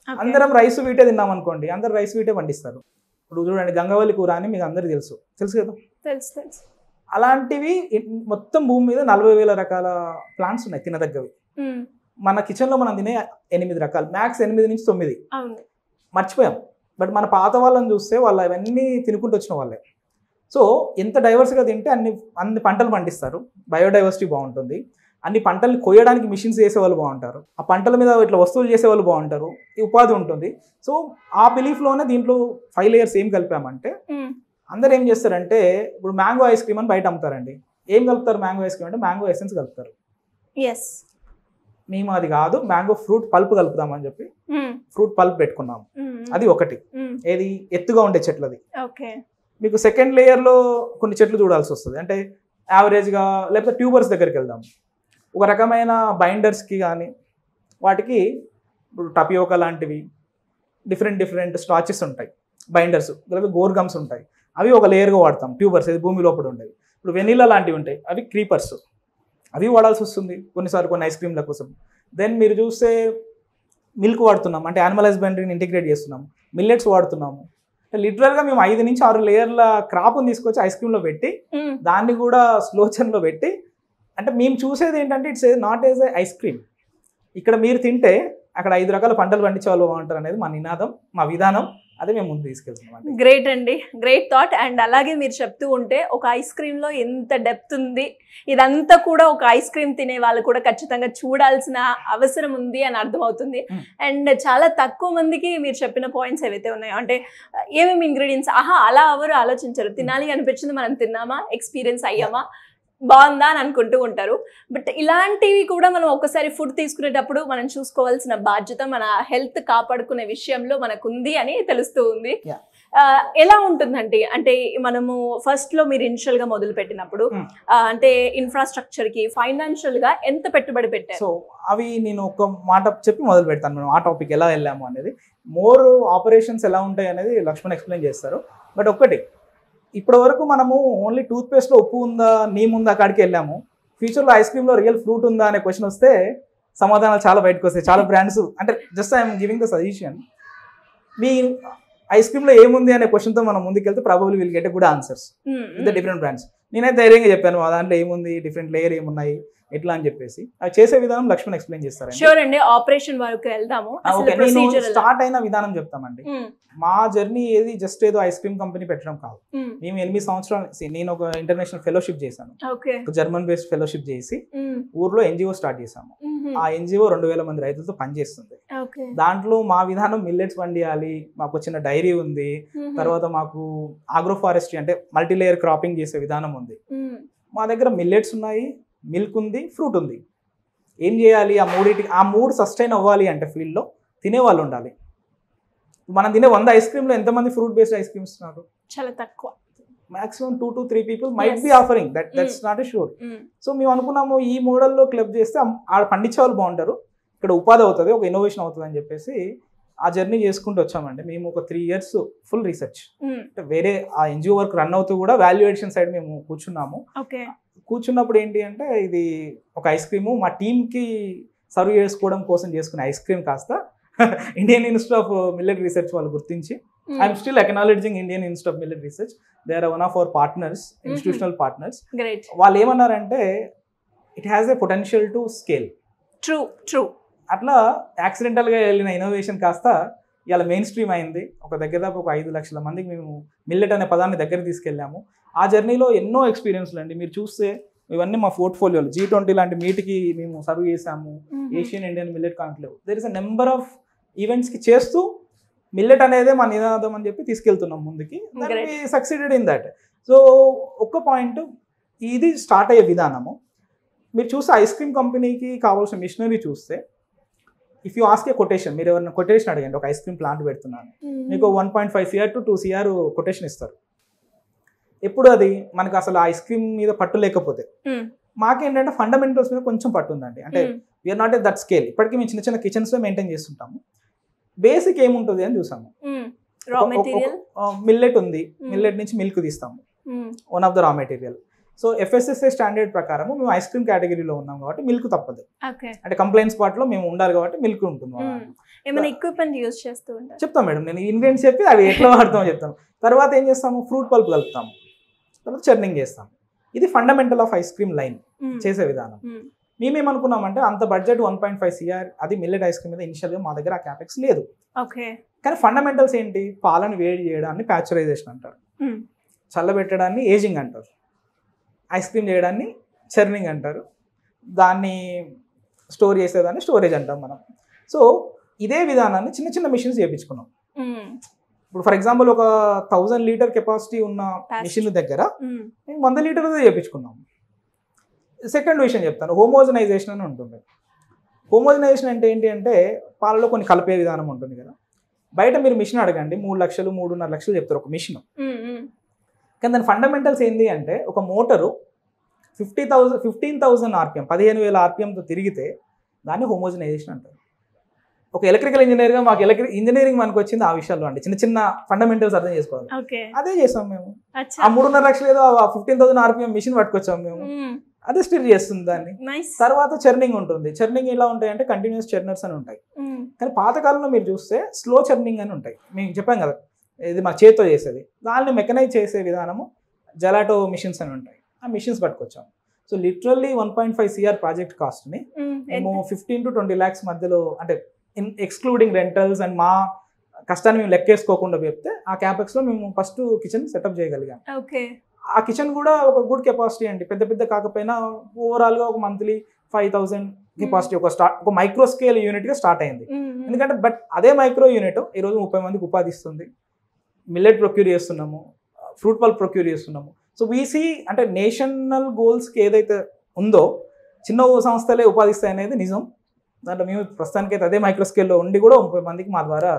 అందరం రైస్ వీటే తిన్నాం అనుకోండి, అందరు రైస్ వీటే పండిస్తారు. ఇప్పుడు చూడండి, గంగవల్లి కూర అని మీకు అందరికి తెలుసు కదా. అలాంటివి మొత్తం భూమి మీద 40,000 రకాల ప్లాంట్స్ ఉన్నాయి తినదగ్గవి. మన కిచెన్ లో మనం తినే 8 రకాలు, మ్యాక్స్ 8 నుంచి 9 మర్చిపోయాం. బట్ మన పాత వాళ్ళని చూస్తే వాళ్ళు అవన్నీ తినుకుంటూ వచ్చిన వాళ్ళే. సో ఎంత డైవర్స్గా తింటే అన్ని పంటలు పండిస్తారు, బయోడైవర్సిటీ బాగుంటుంది. అన్ని పంటలు కోయడానికి మిషన్స్ చేసేవాళ్ళు బాగుంటారు, ఆ పంటల మీద ఇట్లా వస్తువులు చేసేవాళ్ళు బాగుంటారు, ఈ ఉపాధి ఉంటుంది. సో ఆ బిలీఫ్లోనే దీంట్లో 5 లేయర్స్ ఏం కలిపామంటే, అందరు ఏం చేస్తారంటే, ఇప్పుడు మ్యాంగో ఐస్ క్రీమ్ అని బయట అమ్ముతారండి. ఏం కలుపుతారు మ్యాంగో ఐస్ క్రీమ్ అంటే, మ్యాంగో ఎసెన్స్ కలుపుతారు. మేము అది కాదు, మ్యాంగో ఫ్రూట్ పల్ప్ కలుపుదామని చెప్పి ఫ్రూట్ పల్ప్ పెట్టుకున్నాము. అది ఒకటి, ఏది ఎత్తుగా ఉండే చెట్లది. మీకు సెకండ్ లేయర్లో కొన్ని చెట్లు చూడాల్సి వస్తుంది, అంటే యావరేజ్గా, లేకపోతే ట్యూబర్స్ దగ్గరికి వెళ్దాం. ఒక రకమైన బైండర్స్కి కానీ వాటికి, ఇప్పుడు టపియోకా లాంటివి డిఫరెంట్ స్టాచెస్ ఉంటాయి, బైండర్స్, లేకపోతే గోర్ గమ్స్ ఉంటాయి, అవి ఒక లేయర్గా వాడతాం. ట్యూబర్స్ ఇది భూమి లోపల ఉండేవి. ఇప్పుడు వెనీలా లాంటివి ఉంటాయి, అవి క్రీపర్స్, అవి వాడాల్సి వస్తుంది కొన్నిసార్లు కొన్ని ఐస్ క్రీమ్ల కోసం. దెన్ మీరు చూస్తే మిల్క్ వాడుతున్నాం, అంటే యానిమల్ హస్బెండరీని ఇంటిగ్రేట్ చేస్తున్నాం, మిల్లెట్స్ వాడుతున్నాము. లిటరల్గా మేము 5 నుంచి 6 లేయర్ల క్రాప్ని తీసుకొచ్చి ఐస్ క్రీమ్లో పెట్టి, దాన్ని కూడా స్లో చర్న్లో పెట్టి, అంటే మేము చూసేది ఏంటంటే, it's not age A ice cream. ఇక్కడ మీరు తింటే అక్కడ 5 రకాల పంటలు పండించే వాళ్ళు బాగుంటారు అనేది మా నినాదం, మా విధానం. అదే మేము ముందు తీసుకెళ్తున్నాం. గ్రేట్ అండి, గ్రేట్ థాట్. అండ్ అలాగే మీరు చెప్తూ ఉంటే ఒక ఐస్ క్రీమ్లో ఎంత డెప్త్ ఉంది, ఇదంతా కూడా ఒక ఐస్ క్రీమ్ తినే వాళ్ళు కూడా ఖచ్చితంగా చూడాల్సిన అవసరం ఉంది అని అర్థమవుతుంది. అండ్ చాలా తక్కువ మందికి మీరు చెప్పిన పాయింట్స్ ఏవైతే ఉన్నాయో, అంటే ఏమేమి ఇంగ్రీడియంట్స్, అలా ఎవరు ఆలోచించరు. తినాలి అనిపించింది, మనం తిన్నామా, ఎక్స్పీరియన్స్ అయ్యామా, బాగుందా అని అనుకుంటూ ఉంటారు. బట్ ఇలాంటివి కూడా మనం ఒకసారి ఫుడ్ తీసుకునేటప్పుడు మనం చూసుకోవాల్సిన బాధ్యత మన హెల్త్ కాపాడుకునే విషయంలో మనకు ఉంది అని తెలుస్తూ ఉంది. Yeah. ఎలా ఉంటుందండి అంటే మనము ఫస్ట్ లో మీరు ఇనిషియల్ గా మొదలు పెట్టినప్పుడు అంటే ఇన్ఫ్రాస్ట్రక్చర్ కి ఫైనాన్షియల్ గా ఎంత పెట్టుబడి పెట్టారు? సో అవి నేను ఒక మాట చెప్పి మొదలు పెడతాను మనం ఆ టాపిక్ ఎలా వెళ్ళాము అనేది. మోర్ ఆపరేషన్స్ ఎలా ఉంటాయి అనేది లక్ష్మణ్ ఎక్స్ప్లెయిన్ చేస్తారు. బట్ ఒక్కటి, ఇప్పటి వరకు మనము ఓన్లీ టూత్ పేస్ట్ లో ఉప్పు ఉందా నీమ్ ఉందా అక్కడికి వెళ్ళాము. ఫ్యూచర్లో ఐస్ క్రీమ్ లో రియల్ ఫ్రూట్ ఉందా అనే క్వశ్చన్ వస్తే సమాధానాలు చాలా బయటకు వస్తాయి. చాలా బ్రాండ్స్ అంటే just I'm giving the suggestion. Me ice cream లో ఏముంది అనే క్వశ్చన్ తో మనం ముందుకెళ్తే probably will get good answers with different brands. నేనైతే ధైర్యంగా చెప్పాను ఆ దాంట్లో ఏముంది, డిఫరెంట్ లేయర్ ఏమున్నాయి ఎట్లా అని చెప్పేసి. అది చేసే విధానం లక్ష్మణ్ ఎక్స్ప్లెయిన్ చేస్తారు. షూర్ అండి, ఆపరేషన్ వరకు వెళ్దాము. స్టార్ట్ అయిన విధానం చెప్తామండి. మా జర్నీ ఏది జస్ట్ ఏదో ఐస్ క్రీమ్ కంపెనీ పెట్టడం కాదు. మేము 8 సంవత్సరాలు నేను ఒక ఇంటర్నేషనల్ ఫెలోషిప్ చేశాను. జర్మన్ బేస్డ్ ఫెలోషిప్ చేసి ఊర్లో ఎన్జిఓ స్టార్ట్ చేశాము. ఆ ఎన్జిఓ 2000 మంది రైతులతో పనిచేస్తుంది. దాంట్లో మా విధానం మిల్లెట్స్ పండియాలి, మాకు చిన్న డైరీ ఉంది, తర్వాత మాకు ఆగ్రో ఫారెస్ట్రీ అంటే మల్టీ లేయర్ క్రాపింగ్ చేసే విధానం ఉంది. మా దగ్గర మిల్లెట్స్ ఉన్నాయి, మిల్క్ ఉంది, ఫ్రూట్ ఉంది. ఏం చేయాలి? ఆ మూడు సస్టైన్ అవ్వాలి అంటే ఫీల్డ్లో తినేవాళ్ళు ఉండాలి. మనం తినే 100 ఐస్ క్రీమ్లో ఎంతమంది ఫ్రూట్ బేస్డ్ ఐస్ క్రీమ్స్ ఉన్నారు? చాలా తక్కువ. Maximum 2 to 3 people might be offering that's not a sure. So మేము అనుకున్నాము ఈ మోడల్లో క్లబ్ చేస్తే ఆడ పండించే వాళ్ళు బాగుంటారు, ఇక్కడ ఉపాధి అవుతుంది, ఒక ఇన్నోవేషన్ అవుతుంది అని చెప్పేసి ఆ జర్నీ చేసుకుంటూ వచ్చామండి. మేము ఒక 3 years ఫుల్ రీసెర్చ్, అంటే వేరే ఆ ఎన్జిఓ వర్క్ రన్ అవుతూ కూడా వాల్యుయేషన్ సైడ్ మేము కూర్చున్నాము. కూర్చున్నప్పుడు ఏంటి అంటే ఇది ఒక ఐస్ క్రీము మా టీమ్కి సర్వ్ చేసుకోవడం కోసం చేసుకునే ఐస్ క్రీమ్ కాస్త Indian Institute of Millet Research వాళ్ళు గుర్తించి, I'm still acknowledging Indian Institute of Millet Research, they are one of our partners, institutional partners. వాళ్ళు ఏమన్నారంటే it has a potential to scale. True. అట్లా యాక్సిడెంటల్గా వెళ్ళిన ఇన్నోవేషన్ కాస్త ఇలా మెయిన్ స్ట్రీమ్ అయింది. ఒక దగ్గర దాకా ఒక 5 లక్షల మందికి మేము మిల్లెట్ అనే పదాన్ని దగ్గర తీసుకెళ్ళాము. ఆ జర్నీలో ఎన్నో ఎక్స్పీరియన్స్లు అండి. మీరు చూస్తే ఇవన్నీ మా పోర్ట్ఫోలియోలు. G20 లాంటి మీట్కి మేము సర్వ్ చేసాము, Asian Indian millet conclave. There is a number of ఈవెంట్స్కి చేస్తూ మిల్లెట్ అనేదే మా నినాదం అని చెప్పి తీసుకెళ్తున్నాం ముందుకి. Succeeded in that. సో ఒక్క పాయింట్, ఇది స్టార్ట్ అయ్యే విధానము. మీరు చూస్తే ఐస్ క్రీమ్ కంపెనీకి కావాల్సిన మిషనరీ చూస్తే, if you ask a quotation, మీరు ఎవరైనా కొటేషన్ అడగండి, ఒక ఐస్ క్రీమ్ ప్లాంట్ పెడుతున్నాను, మీకు 1.5 CR to 2 CR కొటేషన్ ఇస్తారు. ఎప్పుడు అది మనకు అసలు ఐస్ క్రీమ్ మీద పట్టు లేకపోతే. మాకేంటంటే ఫండమెంటల్స్ మీద కొంచెం పట్టు ఉందండి. అంటే we're not at that scale. ఇప్పటికీ మేము చిన్న చిన్న కిచెన్స్లో మెయింటైన్ చేస్తుంటాము. బేసిక్ ఏముంటుంది అని చూసాము. మిల్లెట్ ఉంది, మిల్లెట్ నుంచి మిల్క్ తీస్తాము, one of the raw material. So FSSAI standard ప్రకారం మేము ఐస్ క్రీమ్ కేటగిరీలో ఉన్నాం కాబట్టి మిల్క్ తప్పదు. అంటే కంప్లైంట్ స్పాట్ లో మేము ఉండాలి కాబట్టి మిల్క్ ఉంటుంది. చెప్తాం మేడం, నేను ఇంగ్రీడియంట్స్ చెప్పి అవి ఎట్లా వాడతామో చెప్తాను. తర్వాత ఏం చేస్తాము, ఫ్రూట్ పల్ప్ కలుపుతాము, తర్వాత చర్నింగ్ చేస్తాము. ఇది fundamental of ice cream line చేసే విధానం. మేమేమనుకున్నామంటే అంత బడ్జెట్ 1.5 CR అది మిల్లెట్ ఐస్ క్రీమ్ మీద ఇనిషియల్గా మా దగ్గర ఆ క్యాపెక్స్ లేదు. కానీ ఫండమెంటల్స్ ఏంటి? పాలను వేడి చేయడాన్ని ప్యాస్చరైజేషన్ అంటారు, చల్లబెట్టడాన్ని ఏజింగ్ అంటారు, ఐస్ క్రీమ్ చేయడాన్ని చర్నింగ్ అంటారు, దాన్ని స్టోర్ చేసేదాన్ని స్టోరేజ్ అంటాం మనం. సో ఇదే విధానాన్ని చిన్న చిన్న మిషన్స్ చేయించుకున్నాం. ఇప్పుడు ఫర్ ఎగ్జాంపుల్ ఒక 1000 లీటర్ కెపాసిటీ ఉన్న మిషన్ దగ్గర 100 లీటర్దే చేయించుకున్నాం. సెకండ్ విషయం చెప్తాను, హోమోజనైజేషన్ అని ఉంటుంది. హోమోజనైజేషన్ అంటే ఏంటి అంటే పాలలో కొన్ని కలిపే విధానం ఉంటుంది కదా. బయట మీరు మిషన్ అడగండి, 3 లక్షలు 3.5 లక్షలు చెప్తారు ఒక మిషన్. కానీ దాని ఫండమెంటల్స్ ఏంటి అంటే ఒక మోటరు 15,000 RPM 15,000 RPMతో తిరిగితే దాన్ని హోమోజనైజేషన్ అంటారు. ఒక ఎలక్ట్రికల్ ఇంజనీర్గా మాకు ఇంజనీరింగ్ మనకు వచ్చింది ఆ విషయాల్లో అండి, చిన్న చిన్న ఫండమెంటల్స్ అర్థం చేసుకోవాలి. అదే చేసాం మేము. ఆ 3.5 లక్షలు ఏదో 15,000 RPM మిషన్ పట్టుకొచ్చాము మేము, అదే స్టిర్ చేస్తుంది దాన్ని. తర్వాత చర్నింగ్ ఉంటుంది. చర్నింగ్ ఎలా ఉంటాయి అంటే కంటిన్యూస్ చర్నర్స్ అని ఉంటాయి. కానీ పాతకాలంలో మీరు చూస్తే స్లో చర్నింగ్ అని ఉంటాయి. మేము చెప్పాం కదా ఇది మా చేతితో చేసేది, దాన్ని మెకనైజ్ చేసే విధానము జెలాటో మిషన్స్ అని ఉంటాయి. ఆ మిషన్స్ పట్టుకొచ్చాము. సో లిటరల్లీ 1.5 CR ప్రాజెక్ట్ కాస్ట్ని మేము 15 to 20 lakhs మధ్యలో, అంటే ఎక్స్క్లూడింగ్ రెంటల్స్ అండ్ మా కష్టాన్ని మేము లెక్కేసుకోకుండా చెప్తే ఆ క్యాపెక్స్లో మేము ఫస్ట్ కిచెన్ సెటప్ చేయగలిగాం. ఆ కిచెన్ కూడా ఒక గుడ్ కెపాసిటీ అండి, పెద్ద పెద్ద కాకపోయినా ఓవరాల్గా ఒక మంత్లీ 5,000 కెపాసిటీ ఒక మైక్రో స్కేల్ యూనిట్గా స్టార్ట్ అయింది. ఎందుకంటే బట్ అదే మైక్రో యూనిట్ ఈరోజు 30 మందికి ఉపాధి ఇస్తుంది. మిల్లెట్ ప్రొక్యూర్ చేస్తున్నాము, ఫ్రూట్ పల్ప్ ప్రొక్యూర్ చేస్తున్నాము. సో వీసీ అంటే నేషనల్ గోల్స్కి ఏదైతే ఉందో చిన్న సంస్థలే ఉపాధిస్తాయి అనేది నిజం. దాంట్లో మేము ప్రస్తుతానికైతే అదే మైక్రో స్కేల్లో ఉండి కూడా 30 మందికి మా ద్వారా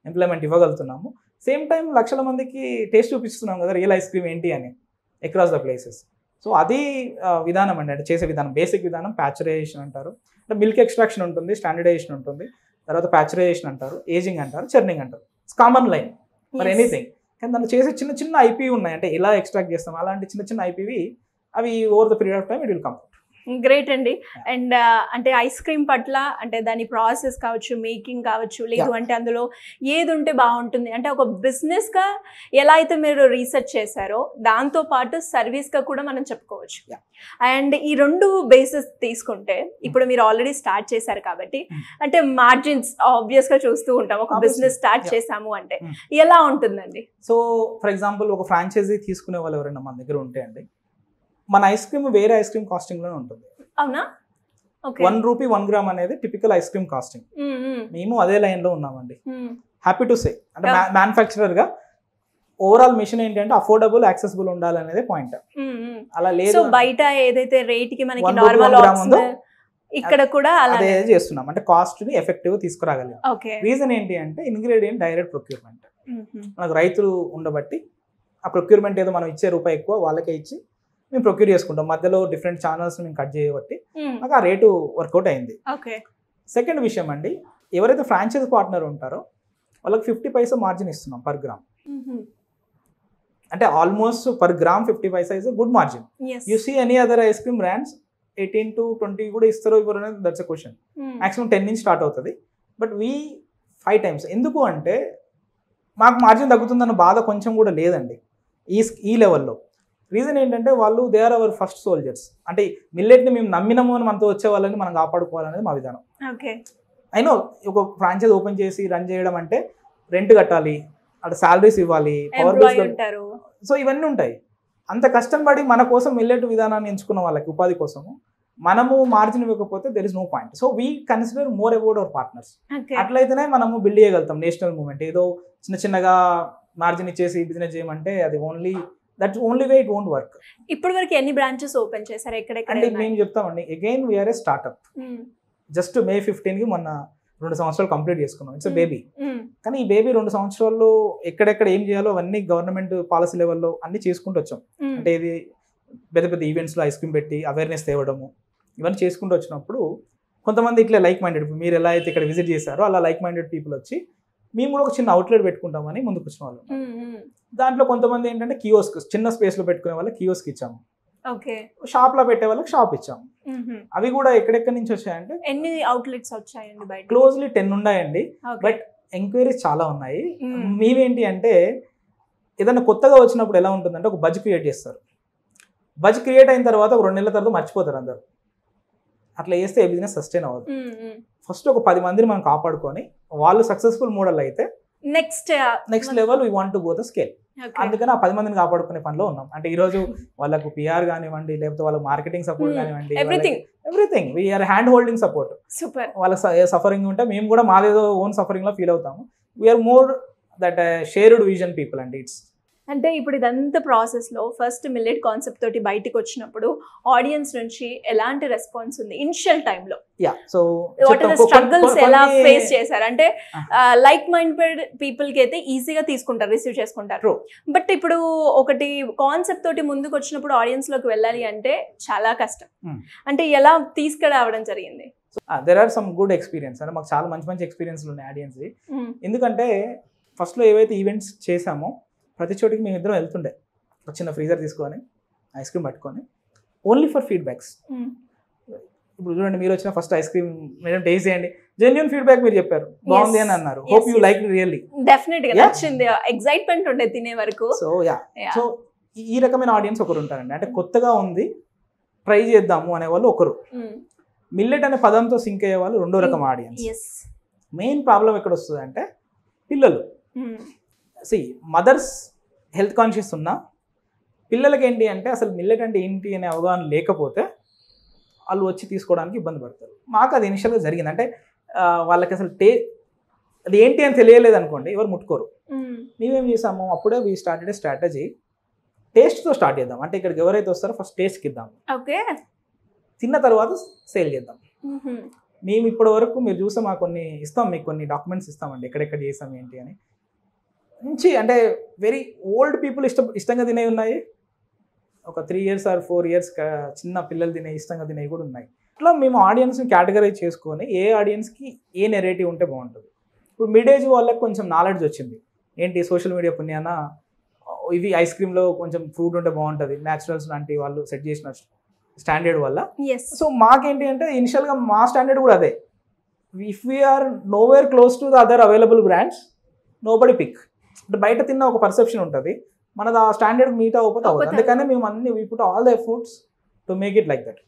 ఎంప్లాయ్మెంట్ ఇవ్వగలుగుతున్నాము. సేమ్ టైం లక్షల మందికి టేస్ట్ చూపిస్తున్నాం కదా రియల్ ఐస్ క్రీమ్ ఏంటి అని అక్రాస్ ద ప్లేసెస్. సో అది విధానం అండి, అంటే చేసే విధానం. బేసిక్ విధానం ప్యాచరైజేషన్ అంటారు, అంటే మిల్క్ ఎక్స్ట్రాక్షన్ ఉంటుంది, స్టాండర్డైజేషన్ ఉంటుంది, తర్వాత ప్యాచరైజేషన్ అంటారు, ఏజింగ్ అంటారు, చర్నింగ్ అంటారు. It's common line for anything. కానీ దాంట్లో చేసే చిన్న చిన్న ఐపీ ఉన్నాయి, అంటే ఎలా ఎక్స్ట్రాక్ట్ చేస్తాం అలాంటి చిన్న చిన్న ఐపీవి అవి over the period of time it will come. Great అండి. అండ్ అంటే ఐస్ క్రీమ్ పట్ల అంటే దాని ప్రాసెస్ కావచ్చు, మేకింగ్ కావచ్చు, లేదు అంటే అందులో ఏది ఉంటే బాగుంటుంది అంటే ఒక బిజినెస్గా ఎలా అయితే మీరు రీసెర్చ్ చేశారో దాంతో పాటు సర్వీస్గా కూడా మనం చెప్పుకోవచ్చు. అండ్ ఈ 2 బేసెస్ తీసుకుంటే ఇప్పుడు మీరు ఆల్రెడీ స్టార్ట్ చేశారు కాబట్టి అంటే మార్జిన్స్ ఆబ్వియస్గా చూస్తూ ఉంటాం ఒక బిజినెస్ స్టార్ట్ చేసాము అంటే ఎలా ఉంటుందండి? సో ఫర్ ఎగ్జాంపుల్ ఒక ఫ్రాంచైజీ తీసుకునే వాళ్ళు ఎవరైనా మన దగ్గర ఉంటే అండి, మన ఐస్ క్రీమ్ వేరే ఐస్ క్రీమ్ కాస్టింగ్ లోనే ఉంటుంది. అవునా? ₹1 1 గ్రామ్ అనేది టిపికల్ ఐస్ క్రీమ్ కాస్టింగ్. మేము అదే లైన్ లో ఉన్నామండి. హ్యాపీ టు సే, అంటే మ్యానుఫ్యాక్చరర్ గా ఓవరాల్ మిషన్ ఏంటంటే అఫోర్డబుల్, యాక్సెసిబుల్ ఉండాలనేదే పాయింట్. అలా లేదు బయట ఏదైతే రేట్ కి మనకి నార్మల్ ఉందో ఇక్కడ కూడా అదే చేస్తున్నాం, అంటే కాస్ట్ ని ఎఫెక్టివ్ తీసుకురాగలిగాం. రీజన్ ఏంటి అంటే ఇంగ్రీడియంట్ డైరెక్ట్ ప్రొక్యూర్మెంట్. మనకు రైతులు ఉండబట్టి ఆ ప్రొక్యూర్మెంట్ ఏదో మనం ఇచ్చే రూపాయి ఎక్కువ వాళ్ళకే ఇచ్చి మేము ప్రొక్యూర్ చేసుకుంటాం. మధ్యలో డిఫరెంట్ ఛానల్స్ మేము కట్ చేయబట్టి మాకు ఆ రేటు వర్కౌట్ అయింది. సెకండ్ విషయం అండి, ఎవరైతే ఫ్రాంచైజ్ పార్ట్నర్ ఉంటారో వాళ్ళకి 50 పైసా మార్జిన్ ఇస్తున్నాం పర్ గ్రామ్. అంటే almost per gram 50 paisa is good margin. You see any other ice cream brands 18 to 20 కూడా ఇస్తారో ఇవ్వరు అనేది దట్స్ ఎ క్వశ్చన్. మాక్సిమం 10 నుంచి స్టార్ట్ అవుతుంది, బట్ వీ 5 times. ఎందుకు అంటే మాకు మార్జిన్ తగ్గుతుందన్న బాధ కొంచెం కూడా లేదండి ఈ లెవెల్లో. రీజన్ ఏంటంటే వాళ్ళు they are our first soldiers. అంటే మిల్లెట్ని మేము నమ్మినాము అని మనతో వచ్చే వాళ్ళని మనం కాపాడుకోవాలనేది మా విధానం. అయినో ఒక ఫ్రాంచైజ్ ఓపెన్ చేసి రన్ చేయడం అంటే రెంట్ కట్టాలి, అక్కడ సాలరీస్ ఇవ్వాలి, పవర్ బిల్స్, సో ఇవన్నీ ఉంటాయి. అంత కష్టం పడి మన కోసం మిల్లెట్ విధానాన్ని ఎంచుకున్న వాళ్ళకి ఉపాధి కోసము మనము మార్జిన్ ఇవ్వకపోతే there is no point. So we consider more about our partners. అట్లయితేనే మనము బిల్డ్ చేయగలుగుతాం నేషనల్ మూవ్మెంట్. ఏదో చిన్నగా మార్జిన్ ఇచ్చేసి బిజినెస్ చేయమంటే అది that's only way it won't work. ఇప్పటి వరకు ఎన్ని బ్రాంచెస్ ఓపెన్ చేశారు? ఎక్కడెక్కడ? మేము చెప్తామండి, అగైన్ వీఆర్ ఏ స్టార్ట్అప్. జస్ట్ May 15 కి మొన్న 2 సంవత్సరాలు కంప్లీట్ చేసుకున్నాం. It's baby. కానీ ఈ బేబీ 2 సంవత్సరాల్లో ఎక్కడెక్కడ ఏం చేయాలో అవన్నీ గవర్నమెంట్ పాలసీ లెవెల్లో అన్ని చేసుకుంటూ వచ్చాం. అంటే ఇది పెద్ద ఈవెంట్స్లో ఐస్ క్రీమ్ పెట్టి అవేర్నెస్ తేవడము ఇవన్నీ చేసుకుంటూ వచ్చినప్పుడు కొంతమంది ఇట్లా లైక్ మైండెడ్, మీరు ఎలా అయితే ఇక్కడ విజిట్ చేశారో అలా లైక్ మైండెడ్ పీపుల్ వచ్చి మేము కూడా ఒక చిన్న అవుట్లెట్ పెట్టుకుంటామని ముందుకు వచ్చిన వాళ్ళు. దాంట్లో కొంతమంది ఏంటంటే కియోస్క్, చిన్న స్పేస్ లో పెట్టుకునే వాళ్ళకి కియోస్క్ ఇచ్చాము, షాప్ లో పెట్టే వాళ్ళకి షాప్ ఇచ్చాము. అవి కూడా ఎక్కడెక్కడి నుంచి వచ్చాయంటే ఎన్ని అవుట్లెట్స్ వచ్చాయండి బయట? క్లోజ్లీ 10 ఉన్నాయండి, బట్ ఎంక్వైరీస్ చాలా ఉన్నాయి. మేమేంటి అంటే ఏదైనా కొత్తగా వచ్చినప్పుడు ఎలా ఉంటుందంటే ఒక బజ్ క్రియేట్ చేస్తారు. బజ్ క్రియేట్ అయిన తర్వాత ఒక 2 నెలల తర్వాత మర్చిపోతారు అందరు. అట్లా చేస్తే ఏ బిజినెస్ సస్టైన్ అవ్వదు. ఫస్ట్ ఒక 10 మందిని మనం కాపాడుకొని వాళ్ళు సక్సెస్ఫుల్ మోడల్ అయితే next level we want to go the scale. అందుకని ఆ 10 మందిని కాపాడుకునే పనిలో ఉన్నాం. అంటే ఈ రోజు వాళ్ళకు పిఆర్ కానివ్వండి, లేకపోతే వాళ్ళకి మార్కెటింగ్ సపోర్ట్ కానివ్వండి, everything we're hand holding support. వాళ్ళకి సఫరింగ్ ఉంటే మేము కూడా మాదేదో ఓన్ సఫరింగ్ లో ఫీల్ అవుతాము. We're more that shared vision people అండి. ఇట్స్ అంటే ఇప్పుడు ఇదంతా ప్రాసెస్లో ఫస్ట్ మిల్లెట్ కాన్సెప్ట్ తోటి బయటకు వచ్చినప్పుడు ఆడియన్స్ నుంచి ఎలాంటి రెస్పాన్స్ ఉంది ఇనిషియల్ టైంలో? So what are the struggles ఎలా ఫేస్ చేశారు? అంటే లైక్ మైండెడ్ పీపుల్ కి అయితే ఈజీగా తీసుకుంటారు, రిసీవ్ చేసుకుంటారు. బట్ ఇప్పుడు ఒకటి కాన్సెప్ట్ తోటి ముందుకు వచ్చినప్పుడు ఆడియన్స్ లోకి వెళ్ళాలి అంటే చాలా కష్టం. అంటే ఎలా తీసుకురావడం జరిగింది? There are some good experience. అంటే మాకు చాలా మంచి ఎక్స్పీరియన్స్లు ఉన్నాయి ఆడియన్స్. ఎందుకంటే ఫస్ట్ లో ఏవైతే ఈవెంట్స్ చేసామో ప్రతి చోటికి మేము ఇద్దరం వెళ్తుండే, చిన్న ఫ్రీజర్ తీసుకొని ఐస్ క్రీమ్ పట్టుకొని ఓన్లీ ఫర్ ఫీడ్బ్యాక్స్. ఇప్పుడు చూడండి, మీరు వచ్చిన first ice cream madam taste చేయండి, జెన్యూన్ ఫీడ్బ్యాక్ మీరు చెప్పారు, బాగుంది అని అన్నారు. Hope you like really. Definite గా నచ్చింది, ఎక్సైట్మెంట్ ఉండే తినే వరకు. సో ఈ రకమైన ఆడియన్స్ ఒకరు ఉంటారండి. అంటే కొత్తగా ఉంది, ట్రై చేద్దాము అనే వాళ్ళు ఒకరు. మిల్లెట్ అనే పదంతో సింక్ అయ్యే వాళ్ళు రెండో రకం ఆడియన్స్. మెయిన్ ప్రాబ్లం ఎక్కడ వస్తుంది అంటే పిల్లలు. మదర్స్ హెల్త్ కాన్షియస్ ఉన్నా పిల్లలకి ఏంటి అంటే అసలు మిల్లెట్ అంటే ఏంటి అనే అవగాహన లేకపోతే వాళ్ళు వచ్చి తీసుకోవడానికి ఇబ్బంది పడతారు. మాకు అది ఇనిషియల్గా జరిగింది. అంటే వాళ్ళకి అసలు అది ఏంటి అని తెలియలేదు అనుకోండి, ఎవరు ముట్టుకోరు. మేమేం చేసాము, అప్పుడే వీ స్టార్టెడ్ ఏ స్ట్రాటజీ. టేస్ట్తో స్టార్ట్ చేద్దాం. అంటే ఇక్కడికి ఎవరైతే వస్తారో ఫస్ట్ టేస్ట్కి ఇద్దాం, ఓకే. తిన్న తర్వాత సేల్ చేద్దాం. మేము ఇప్పటి వరకు మీరు చూస్తే మాకు కొన్ని ఇస్తాం, మీకు కొన్ని డాక్యుమెంట్స్ ఇస్తామండి ఎక్కడెక్కడ చేసాం ఏంటి అని. మంచి అంటే వెరీ ఓల్డ్ పీపుల్ ఇష్టంగా తినేవి ఉన్నాయి, ఒక 3 years or 4 years చిన్న పిల్లలు ఇష్టంగా తినేవి కూడా ఉన్నాయి. ఇట్లా మేము ఆడియన్స్ని కేటగరైజ్ చేసుకొని ఏ ఆడియన్స్కి ఏ నెరేటివ్ ఉంటే బాగుంటుంది. ఇప్పుడు మిడ్ ఏజ్ వాళ్ళకి కొంచెం నాలెడ్జ్ వచ్చింది, ఏంటి సోషల్ మీడియా పుణ్యాన ఇవి ఐస్ క్రీమ్లో కొంచెం ఫ్రూట్ ఉంటే బాగుంటుంది, న్యాచురల్స్ లాంటి వాళ్ళు సెట్ చేసిన స్టాండర్డ్ వల్ల. సో మాకేంటి అంటే ఇనిషియల్గా మా స్టాండర్డ్ కూడా అదే, if we're nowhere close to the other available brands nobody pick. అంటే బయట తిన్న ఒక పర్సెప్షన్ ఉంటుంది, మనది ఆ స్టాండర్డ్ మీట్ అవ్వకపోతే అవ్వదు. అందుకనే మేము అన్ని we put all the efforts to make it like that.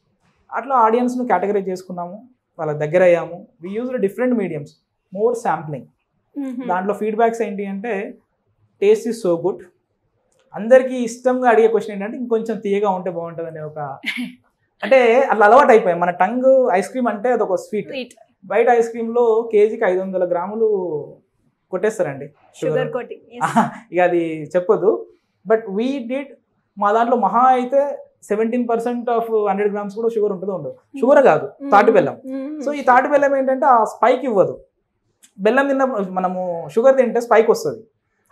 అట్లా ఆడియన్స్ను కేటగరైజ్ చేసుకున్నాము, వాళ్ళ దగ్గర అయ్యాము. We use different mediums, more sampling. దాంట్లో ఫీడ్బ్యాక్స్ ఏంటి అంటే టేస్ట్ ఈజ్ సో గుడ్. అందరికీ ఇష్టంగా అడిగే క్వశ్చన్ ఏంటంటే ఇంకొంచెం తీయగా ఉంటే బాగుంటుంది అనే ఒక, అంటే అట్లా అలవాటు అయిపోయాయి. మన టంగ్ ఐస్ క్రీమ్ అంటే అదొక స్వీట్. బయట ఐస్ క్రీమ్లో కేజీకి 500 grams కొట్టేస్తారండి షుగర్ కోటింగ్, ఇక అది చెప్పొద్దు. బట్ వీ డిడ్, మా దాంట్లో మహా అయితే 17% ఆఫ్ 100 grams కూడా షుగర్ ఉంటుందో ఉండదు. షుగర్ కాదు, తాటి బెల్లం. సో ఈ తాటి బెల్లం ఏంటంటే ఆ స్పైక్ ఇవ్వదు. బెల్లం తిన్న మనము షుగర్ తింటే స్పైక్ వస్తుంది,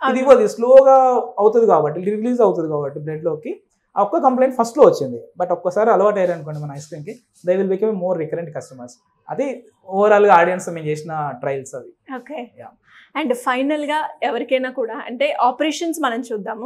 ఇది ఇవ్వదు, స్లోగా అవుతుంది కాబట్టి, రిలీజ్ అవుతుంది కాబట్టి బ్లడ్లోకి. ఆ ఒక్క కంప్లైంట్ ఫస్ట్లో వచ్చింది. బట్ ఒక్కసారి అలవాటు అయ్యారు అనుకోండి మన ఐస్ క్రీమ్కి, they will become more recurrent customers. అది ఓవరాల్గా ఆడియన్స్ మేము చేసిన ట్రయల్స్ అవి. ఓకే. అండ్ ఫైనల్గా ఎవరికైనా కూడా అంటే ఆపరేషన్స్ మనం చూద్దాము.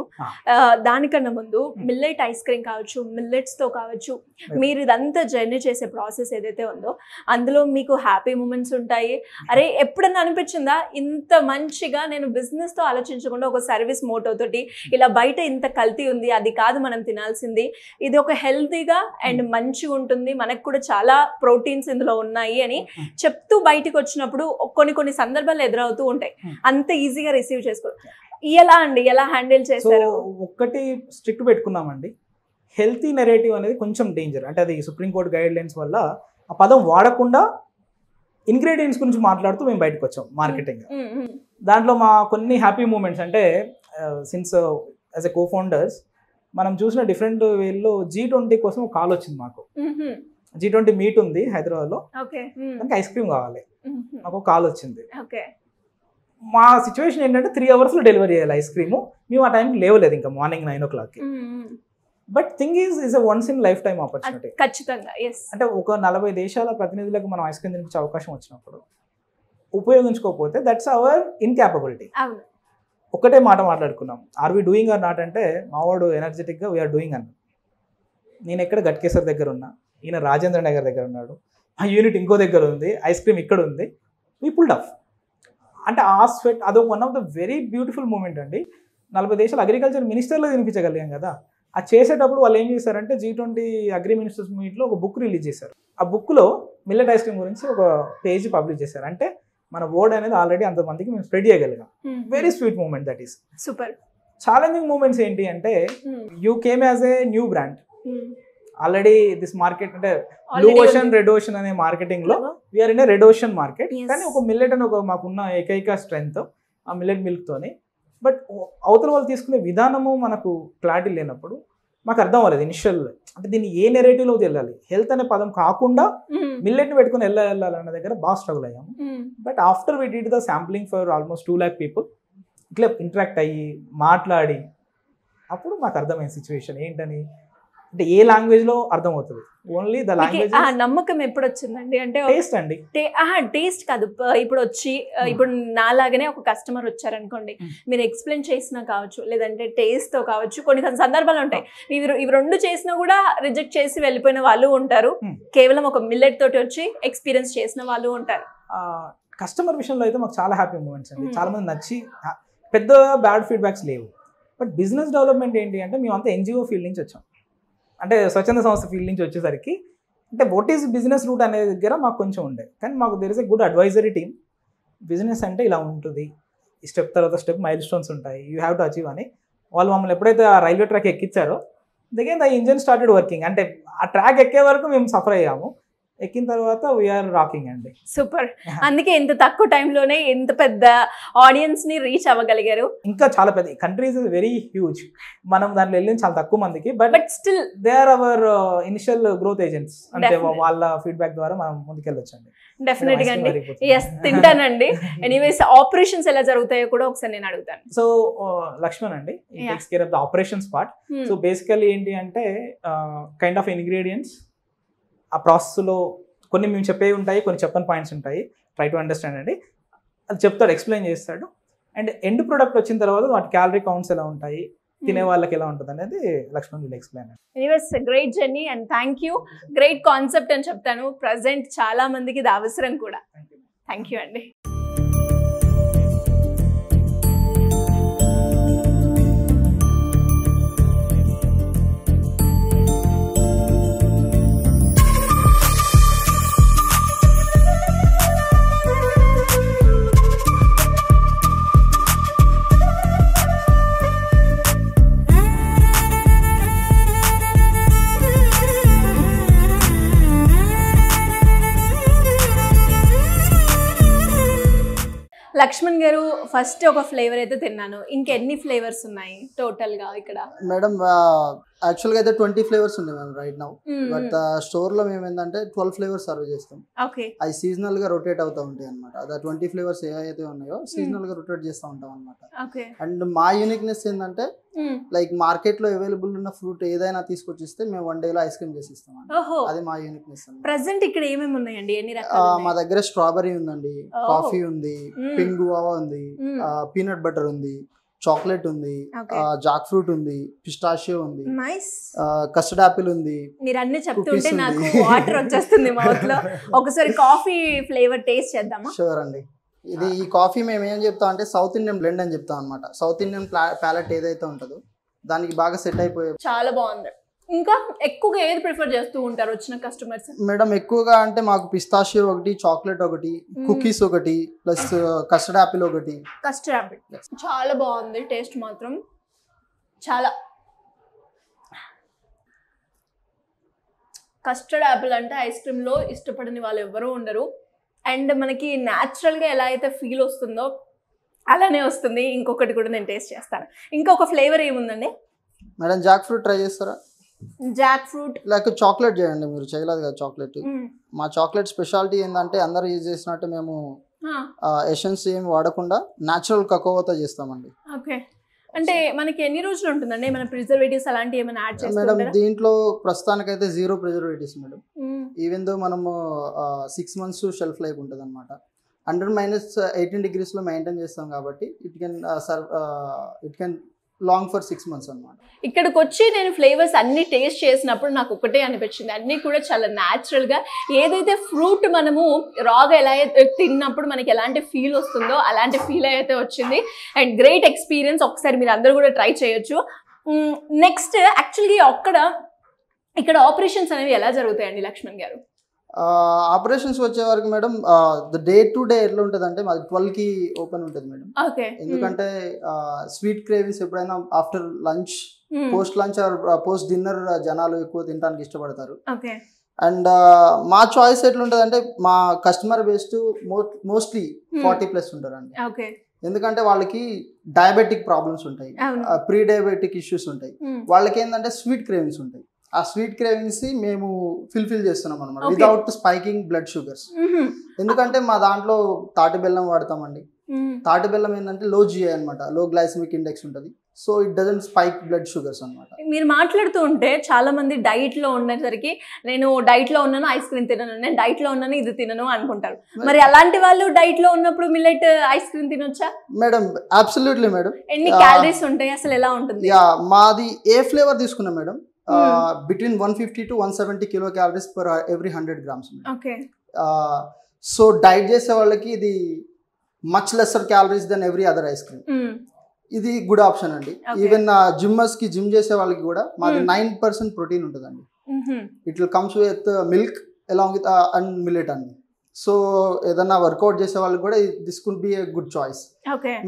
దానికన్నా ముందు మిల్లెట్ ఐస్ క్రీమ్ కావచ్చు, మిల్లెట్స్తో కావచ్చు, మీరు ఇదంతా జర్నీ చేసే ప్రాసెస్ ఏదైతే ఉందో అందులో మీకు హ్యాపీ మూమెంట్స్ ఉంటాయి. అరే ఎప్పుడన్నా అనిపించిందా ఇంత మంచిగా నేను బిజినెస్తో ఆలోచించకుండా ఒక సర్వీస్ మోటో తోటి ఇలా బయట ఇంత కల్తీ ఉంది, అది కాదు మనం తినాల్సింది, ఇది ఒక హెల్తీగా అండ్ మంచిగా ఉంటుంది, మనకు కూడా చాలా ప్రోటీన్స్ ఇందులో ఉన్నాయి అని చెప్తూ బయటకు వచ్చినప్పుడు కొన్ని సందర్భాలు ఎదురవుతూ ఉంటాయి. అంత ఈజీగా రిసీవ్ చేసుకో ఎలా హ్యాండిల్ చేశారు? ఒక్కటి స్ట్రిక్ట్ పెట్టుకున్నామండి, హెల్తీ నెరేటివ్ అనేది కొంచెం డేంజర్. అంటే అది సుప్రీంకోర్టు గైడ్ లైన్స్ వల్ల ఆ పదం వాడకుండా ఇంగ్రీడియంట్స్ గురించి మాట్లాడుతూ మేము బయటకు వచ్చాం మార్కెటింగ్. దాంట్లో మా కొన్ని హ్యాపీ మూమెంట్స్ అంటే సిన్స్ యాజ్ ఎ కో-ఫౌండర్స్ మనం చూసిన డిఫరెంట్ వేల్లో G20 కోసం ఒక కాల్ వచ్చింది మాకు. G20 మీట్ ఉంది హైదరాబాద్లో, దానికి ఐస్ క్రీమ్ కావాలి, మాకు కాల్ వచ్చింది. మా సిచ్యువేషన్ ఏంటంటే 3 hours డెలివరీ చేయాలి ఐస్ క్రీము. మేము ఆ టైంకి లేవలేదు, ఇంకా morning 9 o'clock. But thing is a once in life time opportunity. ఖచ్చితంగా. అంటే ఒక 40 దేశాల ప్రతినిధులకు మనం ఐస్ క్రీమ్ తినిపించే అవకాశం వచ్చినప్పుడు ఉపయోగించుకోకపోతే దట్స్ అవర్ ఇన్కాపబిలిటీ. ఒకటే మాట మాట్లాడుకున్నాం, are we doing or not అంటే మావాడు ఎనర్జెటిక్గా వీఆర్ డూయింగ్ అన్న. నేను ఎక్కడ గట్కేసర్ దగ్గర ఉన్నా, ఈయన రాజేంద్ర నగర్ దగ్గర ఉన్నాడు, ఆ యూనిట్ ఇంకో దగ్గర ఉంది, ఐస్ క్రీమ్ ఇక్కడ ఉంది, వీ పుల్డ్ ఆఫ్. అంటే ఆ స్వెట్ అదొక one of the very beautiful moment అండి. 40 దేశాలు అగ్రికల్చర్ మినిస్టర్లో తినిపించగలిగాం కదా. అది చేసేటప్పుడు వాళ్ళు ఏం చేశారంటే G20 అగ్రి మినిస్టర్స్ మీట్లో ఒక బుక్ రిలీజ్ చేశారు. ఆ బుక్లో మిల్లెట్ ఐస్ క్రీమ్ గురించి ఒక పేజ్ పబ్లిష్ చేశారు. అంటే మన వర్డ్ అనేది ఆల్రెడీ అంతమందికి మేము స్ప్రెడ్ చేయగలిగాం. Very sweet moment that is. Super. Challenging moments ఏంటి అంటే you came as a new brand. Already this market అంటే బ్లూ ఓషన్, రెడ్ ఓషన్ అనే మార్కెటింగ్ లో we are in a red ocean market. కానీ ఒక మిల్లెట్ అని ఒక మాకున్న ఏకైక స్ట్రెంగ్త్ ఆ మిల్లెట్ మిల్క్ తోని. బట్ అవతల వాళ్ళు తీసుకునే విధానము మనకు క్లారిటీ లేనప్పుడు మాకు అర్థం అవ్వలేదు ఇనిషియల్. అంటే దీన్ని ఏ నెరేటివ్ లో వెళ్ళాలి, హెల్త్ అనే పదం కాకుండా మిల్లెట్ ని పెట్టుకుని వెళ్ళాలన్న దగ్గర బాగా స్ట్రగుల్ అయ్యాము. But after we did the sampling for almost 2 lakh people, ఇట్లా ఇంటరాక్ట్ అయ్యి మాట్లాడి అప్పుడు మాకు అర్థమైంది సిచ్యువేషన్ ఏంటని. అంటే ఏ లాంగ్వేజ్ లో అర్థం అవుతుంది, ఓన్లీ ద లాంగ్వేజ్. నమ్మకం ఎప్పుడు వచ్చిందండి అంటే టేస్ట్ అండి. టేస్ట్ కాదు, ఇప్పుడు వచ్చి ఇప్పుడు నాలాగానే ఒక కస్టమర్ వచ్చారనుకోండి, మీరు ఎక్స్ప్లెయిన్ చేసినా కావచ్చు, లేదంటే టేస్ట్ తో కావచ్చు, కొన్ని సందర్భాలు ఉంటాయి ఇవి రెండు చేసినా కూడా రిజెక్ట్ చేసి వెళ్ళిపోయిన వాళ్ళు ఉంటారు. కేవలం ఒక మిల్లెట్ తోటి వచ్చి ఎక్స్పీరియన్స్ చేసిన వాళ్ళు ఉంటారు. కస్టమర్ విషయంలో అయితే మాకు చాలా హ్యాపీ మూమెంట్స్ అండి. చాలా మంది నచ్చి, పెద్ద బ్యాడ్ ఫీడ్బ్యాక్స్ లేవు. బట్ బిజినెస్ డెవలప్మెంట్ ఏంటి అంటే మేము అంతా NGO ఫీల్డ్ నుంచి వచ్చాం. అంటే స్వచ్ఛంద సంస్థ ఫీల్డ్ నుంచి వచ్చేసరికి అంటే వాట్ ఈజ్ బిజినెస్ రూట్ అనే దగ్గర మాకు కొంచెం ఉండే. కానీ మాకు there is a good advisory team. Business అంటే ఇలా ఉంటుంది, ఈ స్టెప్ తర్వాత స్టెప్ మైల్ స్టోన్స్ ఉంటాయి, యూ హ్యావ్ టు అచీవ్ అని. వాళ్ళు మమ్మల్ని ఎప్పుడైతే ఆ రైల్వే ట్రాక్ ఎక్కించారో దిగేన్ ద ఇంజన్ స్టార్టెడ్ వర్కింగ్. అంటే ఆ ట్రాక్ ఎక్కే వరకు మేము సఫర్ అయ్యాము. ఎక్కిన తర్వాత వీఆర్ రాకింగ్ అండి. సూపర్. అందుకే ఇంత తక్కువ టైంలోనే ఎంత పెద్ద ఆడియన్స్ ని రీచ్ అవ్వగలిగారు. ఇంకా చాలా పెద్ద కంట్రీస్ వెరీ హ్యూజ్. మనం దాంట్లో వెళ్ళింది చాలా తక్కువ మందికి, but still they are our initial growth agents. అంటే వాళ్ళ ఫీడ్బ్యాక్ ద్వారా మనం ముందుకెళ్ళొచ్చండి. డెఫినెట్ గా అండి. ఎస్, తింటానండి. ఎనీవేస్ ఆపరేషన్స్ ఎలా జరుగుతాయో కూడా ఒకసారి నేను అడుగుతాను. సో లక్ష్మణ్ అండి takes care of the operations part. So basically ఏంటి అంటే కైండ్ ఆఫ్ ఇంగ్రీడియంట్స్ ఆ ప్రాసెస్లో కొన్ని మేము చెప్పేవి ఉంటాయి, కొన్ని చెప్పని పాయింట్స్ ఉంటాయి. ట్రై టు అండర్స్టాండ్ అండి. అది చెప్తాడు, ఎక్స్ప్లెయిన్ చేస్తాడు. అండ్ ఎండ్ ప్రొడక్ట్ వచ్చిన తర్వాత వాటి క్యాలరీ కౌంట్స్ ఎలా ఉంటాయి, తినే వాళ్ళకి ఎలా ఉంటుంది అనేది Lakshman will explain. Anyways great journey and thank you. Great concept అని చెప్తాను. ప్రజెంట్ చాలా మందికి ఇది అవసరం కూడా. థ్యాంక్ యూ అండి. లక్ష్మణ్ గారు, ఫస్ట్ ఒక ఫ్లేవర్ అయితే తిన్నాను. ఇంకెన్ని ఫ్లేవర్స్ ఉన్నాయి టోటల్ గా ఇక్కడ? మేడం యాక్చువల్గా అయితే 20 ఫ్లేవర్స్ ఉన్నాయి మ్యామ్ రైట్ నౌ. బట్ స్టోర్లో మేము ఏంటంటే 12 ఫ్లేవర్స్ సర్వ్ చేస్తాం. ఓకే. అవి సీజనల్ గా రొటేట్ అవుతూ ఉంటాయి అనమాట. అదే 20 ఫ్లేవర్స్ ఏవైతే ఉన్నాయో సీజనల్ గా రొటేట్ చేస్తూ ఉంటాం అనమాట. ఓకే. అండ్ మా యూనిక్నెస్ ఏంటంటే లైక్ మార్కెట్ లో అవైలబుల్ ఉన్న ఫ్రూట్ ఏదైనా తీసుకొచ్చిస్తే మేము 1 డేలో ఐస్ క్రీమ్ చేసి ఇస్తాం. అది మా యూనిక్నెస్. ప్రెసెంట్ ఇక్కడ ఏమేమి ఉన్నాయండి? ఎన్ని రకాలు? మా దగ్గర స్ట్రాబెరీ ఉందండి, కాఫీ ఉంది, పింక్ గువావా ఉంది, పీనట్ బటర్ ఉంది, చాక్లెట్ ఉంది, జాక్ ఫ్రూట్ ఉంది, పిస్టాషియో ఉంది, కస్టర్డ్ ఆపిల్ ఉంది. మీరు అన్ని చెప్తుంటే నాకు వాటర్ వచ్చేస్తుంది మౌత్ లో. ఒకసారి కాఫీ ఫ్లేవర్ టేస్ట్ చేద్దామా? షూర్ అండి. ఇది ఈ కాఫీ మేము ఏం చెప్తాం అంటే సౌత్ ఇండియన్ బ్లెండ్ అని చెప్తాం అనమాట. సౌత్ ఇండియన్ ప్యాలెట్ ఏదైతే ఉంటుందో దానికి బాగా సెట్ అయిపోయే. చాలా బాగుంది. ఇంకా ఎక్కువగా ఏది ప్రిఫర్ చేస్తూ ఉంటారు వచ్చిన కస్టమర్స్? మేడం ఎక్కువగా అంటే మాకు పిస్తాషియో ఒకటి, చాక్లెట్ ఒకటి, కుకీస్ ఒకటి, ప్లస్ కస్టర్డ్ ఆపిల్ ఒకటి. కస్టర్డ్ ఆపిల్ చాలా బాగుంది టేస్ట్ మాత్రం. చాలా కస్టర్డ్ ఆపిల్ అంటే ఐస్ క్రీమ్ లో ఇష్టపడని వాళ్ళు ఎవరూ ఉండరు. అండ్ మనకి న్యాచురల్గా ఎలా అయితే ఫీల్ వస్తుందో అలానే వస్తుంది. ఇంకొకటి కూడా నేను టేస్ట్ చేస్తాను. ఇంకొక ఫ్లేవర్ ఏముందండి మేడం? జాక్ ఫ్రూట్ ట్రై చేస్తారా? జాక్ ఫ్రూట్ లైక్ చాక్లెట్ చేయండి. మీరు చేయలేదు కదా చాక్లెట్. మా చాక్లెట్ స్పెషాలిటీ ఏంటంటే అందరూ యూజ్ చేసినట్టు మేము ఎసెన్స్ ఏమి వాడకుండా న్యాచురల్ కకోవాతో చేస్తామండి. ఓకే. అంటే మనకి ఎన్ని రోజులు ఉంటుందండి? మన ప్రిజర్వేటివ్స్ అలాంటివి ఏమైనా యాడ్ చేస్తారా? మేడం దీంట్లో ప్రస్తుతానికైతే 0 ప్రిజర్వేటివ్స్ మేడం. ఈవెన్ దో మనము 6 months షెల్ఫ్ లైఫ్ ఉంటుంది అనమాట. 100 - 18 degrees లో మెయింటైన్ చేస్తాం కాబట్టి it can long for 6 months అనమాట. ఇక్కడికి వచ్చి నేను ఫ్లేవర్స్ అన్ని టేస్ట్ చేసినప్పుడు నాకు ఒకటే అనిపించింది, అన్నీ కూడా చాలా న్యాచురల్ గా ఏదైతే ఫ్రూట్ మనము రాగా ఎలా తిన్నప్పుడు మనకి ఎలాంటి ఫీల్ వస్తుందో అలాంటి ఫీల్ అయితే వచ్చింది. And great experience. ఒకసారి మీరు అందరూ కూడా ట్రై చేయొచ్చు. నెక్స్ట్ యాక్చువల్గా ఇక్కడ ఆపరేషన్స్ అనేవి ఎలా జరుగుతాయండి లక్ష్మణ్ గారు? ఆపరేషన్స్ వచ్చే వరకు మేడం డే టు డే ఎట్లా ఉంటుంది అంటే మాది 12కి ఓపెన్ ఉంటుంది మేడం. ఎందుకంటే స్వీట్ క్రేవింగ్స్ ఎప్పుడైనా after lunch, post lunch or post dinner జనాలు ఎక్కువ తినడానికి ఇష్టపడతారు. అండ్ మా చాయిస్ ఎట్లుంటుంది అంటే మా కస్టమర్ బేస్డ్ మోస్ట్లీ 40+ ఉంటారండి. ఎందుకంటే వాళ్ళకి డయాబెటిక్ ప్రాబ్లమ్స్ ఉంటాయి, ప్రీ డయాబెటిక్ ఇష్యూస్ ఉంటాయి. వాళ్ళకి ఏంటంటే స్వీట్ క్రేవింగ్స్ ఉంటాయి. ఆ స్వీట్ క్రేవింగ్స్ మేము ఫిల్ఫిల్ చేస్తున్నాం అనమాట వితౌట్ స్పైకింగ్ బ్లడ్ షుగర్స్. ఎందుకంటే మా దాంట్లో తాటి బెల్లం వాడతామండి. తాటి బెల్లం ఏంటంటే లో జిఐ అనమాట, లో గ్లైసెమిక్ ఇండెక్స్ ఉంటుంది. So it doesn't spike blood sugars అనమాట. మీరు మాట్లాడుతూ ఉంటే చాలా మంది డైట్ లో ఉండేసరికి నేను డైట్ లో ఉన్నాను ఐస్ క్రీమ్ తినను, నేను డైట్ లో ఉన్నాను ఇది తినను అనుకుంటారు. మరి అలాంటి వాళ్ళు డైట్ లో ఉన్నప్పుడు మిల్లెట్ ఐస్ క్రీమ్ తినొచ్చా? Madam absolutely madam. ఎన్ని క్యాలరీస్ ఉంటాయి అసలు, ఎలా ఉంటుంది? మాది ఏ ఫ్లేవర్ తీసుకున్నా madam between 150 to 170 kilocalories per every 100 grams. Okay. So diet చేసే వాళ్ళకి ఇది much lesser calories than every other ice cream. ఇది గుడ్ ఆప్షన్ అండి. ఈవెన్ జిమ్మర్స్ కి జిమ్ చేసే వాళ్ళకి కూడా మాది 9% ప్రోటీన్ ఉంటుందండి. It will comes with milk along with and millet అండి. సో ఏదన్నా వర్కౌట్ చేసే వాళ్ళకి కూడా this could be a good choice.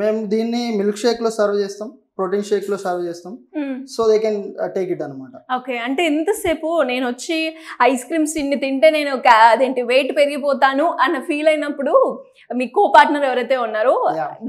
మేము దీన్ని మిల్క్ షేక్ లో సర్వ్ చేస్తాం. ప్రోటీన్ షేక్ లో సర్వ్ చేస్తాం. So they can take it అనమాట. ఓకే, అంటే ఎంతసేపు నేను వచ్చి ఐస్ క్రీమ్స్ ఇన్ని తింటే నేను అదేంటి వెయిట్ పెరిగిపోతాను అన్న ఫీల్ అయినప్పుడు మీ కో పార్ట్నర్ ఎవరైతే ఉన్నారో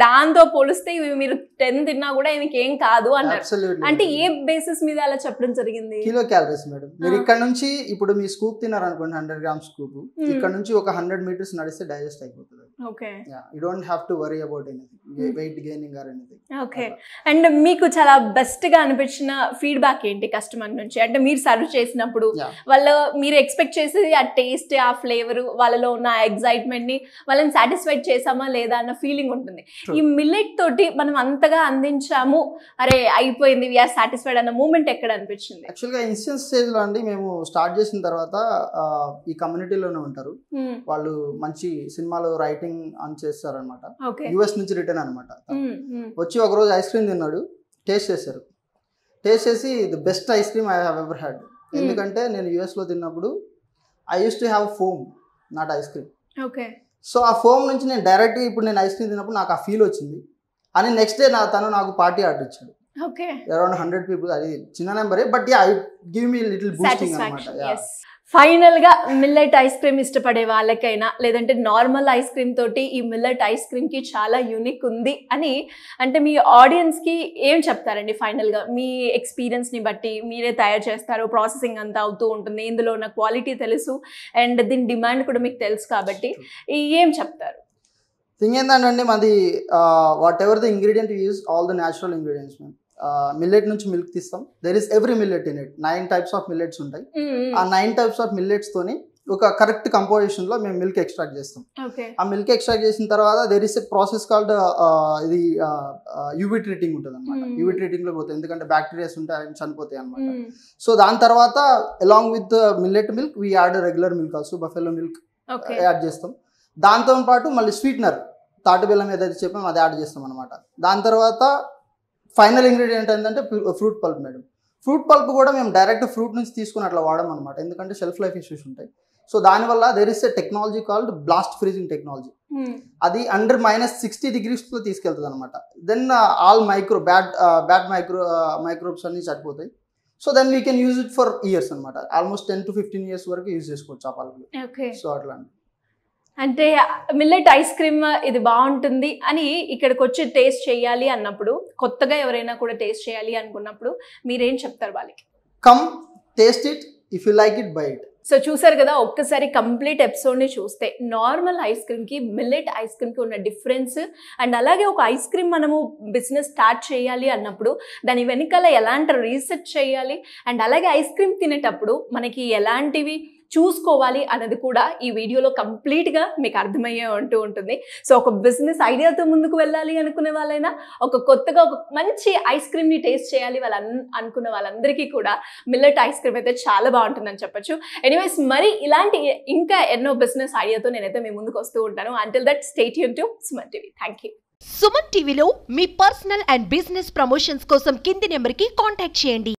దాంతో పోలిస్తే ఇవి మీరు 10 తిన్నా కూడా మీకు ఏం కాదు అన్నారు. అంటే ఏ బేసిస్ మీద అలా చెప్పడం జరిగింది? Kilo calories madam. మీరు ఇక్కడ నుంచి ఇప్పుడు మీ స్కూప్ తిన్నారు అనుకోండి, 100 grams స్కూప్, ఇక్కడ నుంచి ఒక 100 meters నడిస్తే డైజెస్ట్ అయిపోతుంది. Okay, you don't have to worry about anything, weight gaining or anything. Okay, and మీకు చాలా బెస్ట్ గా అనిపించిన ఫీడ్బ్యాక్ ఏంటి కస్టమర్ నుంచి? అంటే మీరు సర్వ్ చేసినప్పుడు వాళ్ళు మీరు ఎక్స్పెక్ట్ చేసేది ఆ టేస్ట్, ఆ ఫ్లేవర్, వాళ్ళలో ఉన్న ఎక్సైట్మెంట్ ని వాళ్ళని సాటిస్ఫైడ్ చేసామా లేదా అన్న ఫీలింగ్ ఉంటుంది. ఈ మిల్లెట్ తోటి మనం అంతగా అందించాము, అరే అయిపోయింది వీఆర్ సాటిస్ఫైడ్ అన్న మూమెంట్ ఎక్కడ అనిపించింది? యాక్చువల్గా ఇన్స్టెన్స్ స్టేజ్ లో అండి మేము స్టార్ట్ చేసిన తర్వాత ఈ కమ్యూనిటీలోనే ఉంటారు వాళ్ళు, మంచి సినిమాలో రైటింగ్ అని చేస్తారు అనమాట. యుఎస్ నుంచి రిటర్న్ అనమాట. వచ్చి ఒకరోజు ఐస్ క్రీమ్ తిన్నాడు, టేస్ట్ చేశారు. టేస్ట్ చేసి the best ice cream I have ever had. ఎందుకంటే నేను యుఎస్లో తిన్నప్పుడు I use to have foam, not ice cream. Okay, so ఆ ఫోమ్ నుంచి నేను డైరెక్ట్గా ఇప్పుడు నేను ఐస్ క్రీమ్ తిన్నప్పుడు నాకు ఆ ఫీల్ వచ్చింది అని నెక్స్ట్ డే తను నాకు పార్టీ ఆర్డర్ ఇచ్చాడు. Okay, around 100 people. అది చిన్న నెంబరే, but I give me little boosting అన్నమాట. ఫైనల్ గా మిల్లెట్ ఐస్ క్రీమ్ ఇష్టపడే వాళ్ళకైనా లేదంటే నార్మల్ ఐస్ క్రీమ్ తోటి ఈ మిల్లెట్ ఐస్ క్రీమ్ కి చాలా యూనిక్ ఉంది అని అంటే మీ ఆడియన్స్ కి ఏం చెప్తారండి? ఫైనల్ గా మీ ఎక్స్పీరియన్స్ ని బట్టి, మీరే తయారు చేస్తారు, ప్రాసెసింగ్ అంతా అవుతూ ఉంటుంది, ఇందులో ఉన్న క్వాలిటీ తెలుసు అండ్ దీని డిమాండ్ కూడా మీకు తెలుసు కాబట్టి ఏం చెప్తారు? థింగ్ ఏంటంటే మాది what ever the ingredient use all the natural ingredients. Millet నుంచి మిల్క్ తీస్తాం. There is every millet in it. 9 types of millets ఉంటాయి. ఆ 9 types ఆఫ్ మిల్లెట్స్ తోని ఒక కరెక్ట్ కంపోజిషన్ లో మేము మిల్క్ ఎక్స్ట్రాక్ట్ చేస్తాం. ఆ మిల్క్ ఎక్స్ట్రాక్ట్ చేసిన తర్వాత there is a process called ఇది యూవీ ట్రీటింగ్ ఉంటుంది అనమాట. యూవీ ట్రీటింగ్ లో పోతాయి, ఎందుకంటే బ్యాక్టీరియాస్ ఉంటాయి, అవి చనిపోతాయి అనమాట. సో దాని తర్వాత along with millet milk we add regular milk also, buffalo milk add చేస్తాం. దాంతో పాటు మళ్ళీ స్వీట్నర్, తాటి బెల్లం ఏదైతే చెప్పామో అది యాడ్ చేస్తాం అనమాట. దాని తర్వాత ఫైనల్ ఇంగ్రీడియంట్ ఏంటంటే fruit pulp madam. Fruit pulp కూడా మేము డైరెక్ట్ ఫ్రూట్ నుంచి తీసుకుని అట్లా వాడడం అనమాట, ఎందుకంటే షెల్ఫ్ లైఫ్ ఇష్యూస్ ఉంటాయి. సో దానివల్ల there is a technology called blast freezing technology. అది అండర్ -60 degrees లో తీసుకెళ్తుంది అనమాట. దెన్ ఆల్ బ్యాడ్ మైక్రోబ్స్ అన్ని చనిపోతాయి. So then we can use it for years అనమాట. ఆల్మోస్ట్ 10 to 15 years వరకు యూజ్ చేసుకోవచ్చు ఆ పల్పులు. సో అట్లా అంటే మిల్లెట్ ఐస్ క్రీమ్ ఇది బాగుంటుంది అని ఇక్కడికి వచ్చి టేస్ట్ చేయాలి అన్నప్పుడు, కొత్తగా ఎవరైనా కూడా టేస్ట్ చేయాలి అనుకున్నప్పుడు మీరేం చెప్తారు వాళ్ళకి? Come taste it, if you like it by it. So చూసారు కదా, ఒక్కసారి కంప్లీట్ ఎపిసోడ్ని చూస్తే నార్మల్ ఐస్ క్రీమ్కి మిల్లెట్ ఐస్ క్రీమ్కి ఉన్న డిఫరెన్స్ అండ్ అలాగే ఒక ఐస్ క్రీమ్ మనము బిజినెస్ స్టార్ట్ చేయాలి అన్నప్పుడు దాని వెనకాల ఎలాంటి రీసెర్చ్ చేయాలి అండ్ అలాగే ఐస్ క్రీమ్ తినేటప్పుడు మనకి ఎలాంటివి చూసుకోవాలి అన్నది కూడా ఈ వీడియోలో కంప్లీట్గా మీకు అర్థమయ్యే ఉంటుంది. సో ఒక బిజినెస్ ఐడియాతో ముందుకు వెళ్ళాలి అనుకునే వాళ్ళైనా, ఒక కొత్తగా ఒక మంచి ఐస్ క్రీమ్ని టేస్ట్ చేయాలి అనుకున్న వాళ్ళందరికీ కూడా మిల్లెట్ ఐస్ క్రీమ్ అయితే చాలా బాగుంటుందని చెప్పొచ్చు. ఎనీవేస్, మరి ఇలాంటి ఇంకా ఎన్నో బిజినెస్ ఐడియాతో నేనైతే మీ ముందుకు వస్తూ ఉంటాను. Until that stay tune to Suman TV. Thank you. Suman టీవీలో మీ పర్సనల్ అండ్ బిజినెస్ ప్రమోషన్స్ కోసం కింది నెంబర్కి కాంటాక్ట్ చేయండి.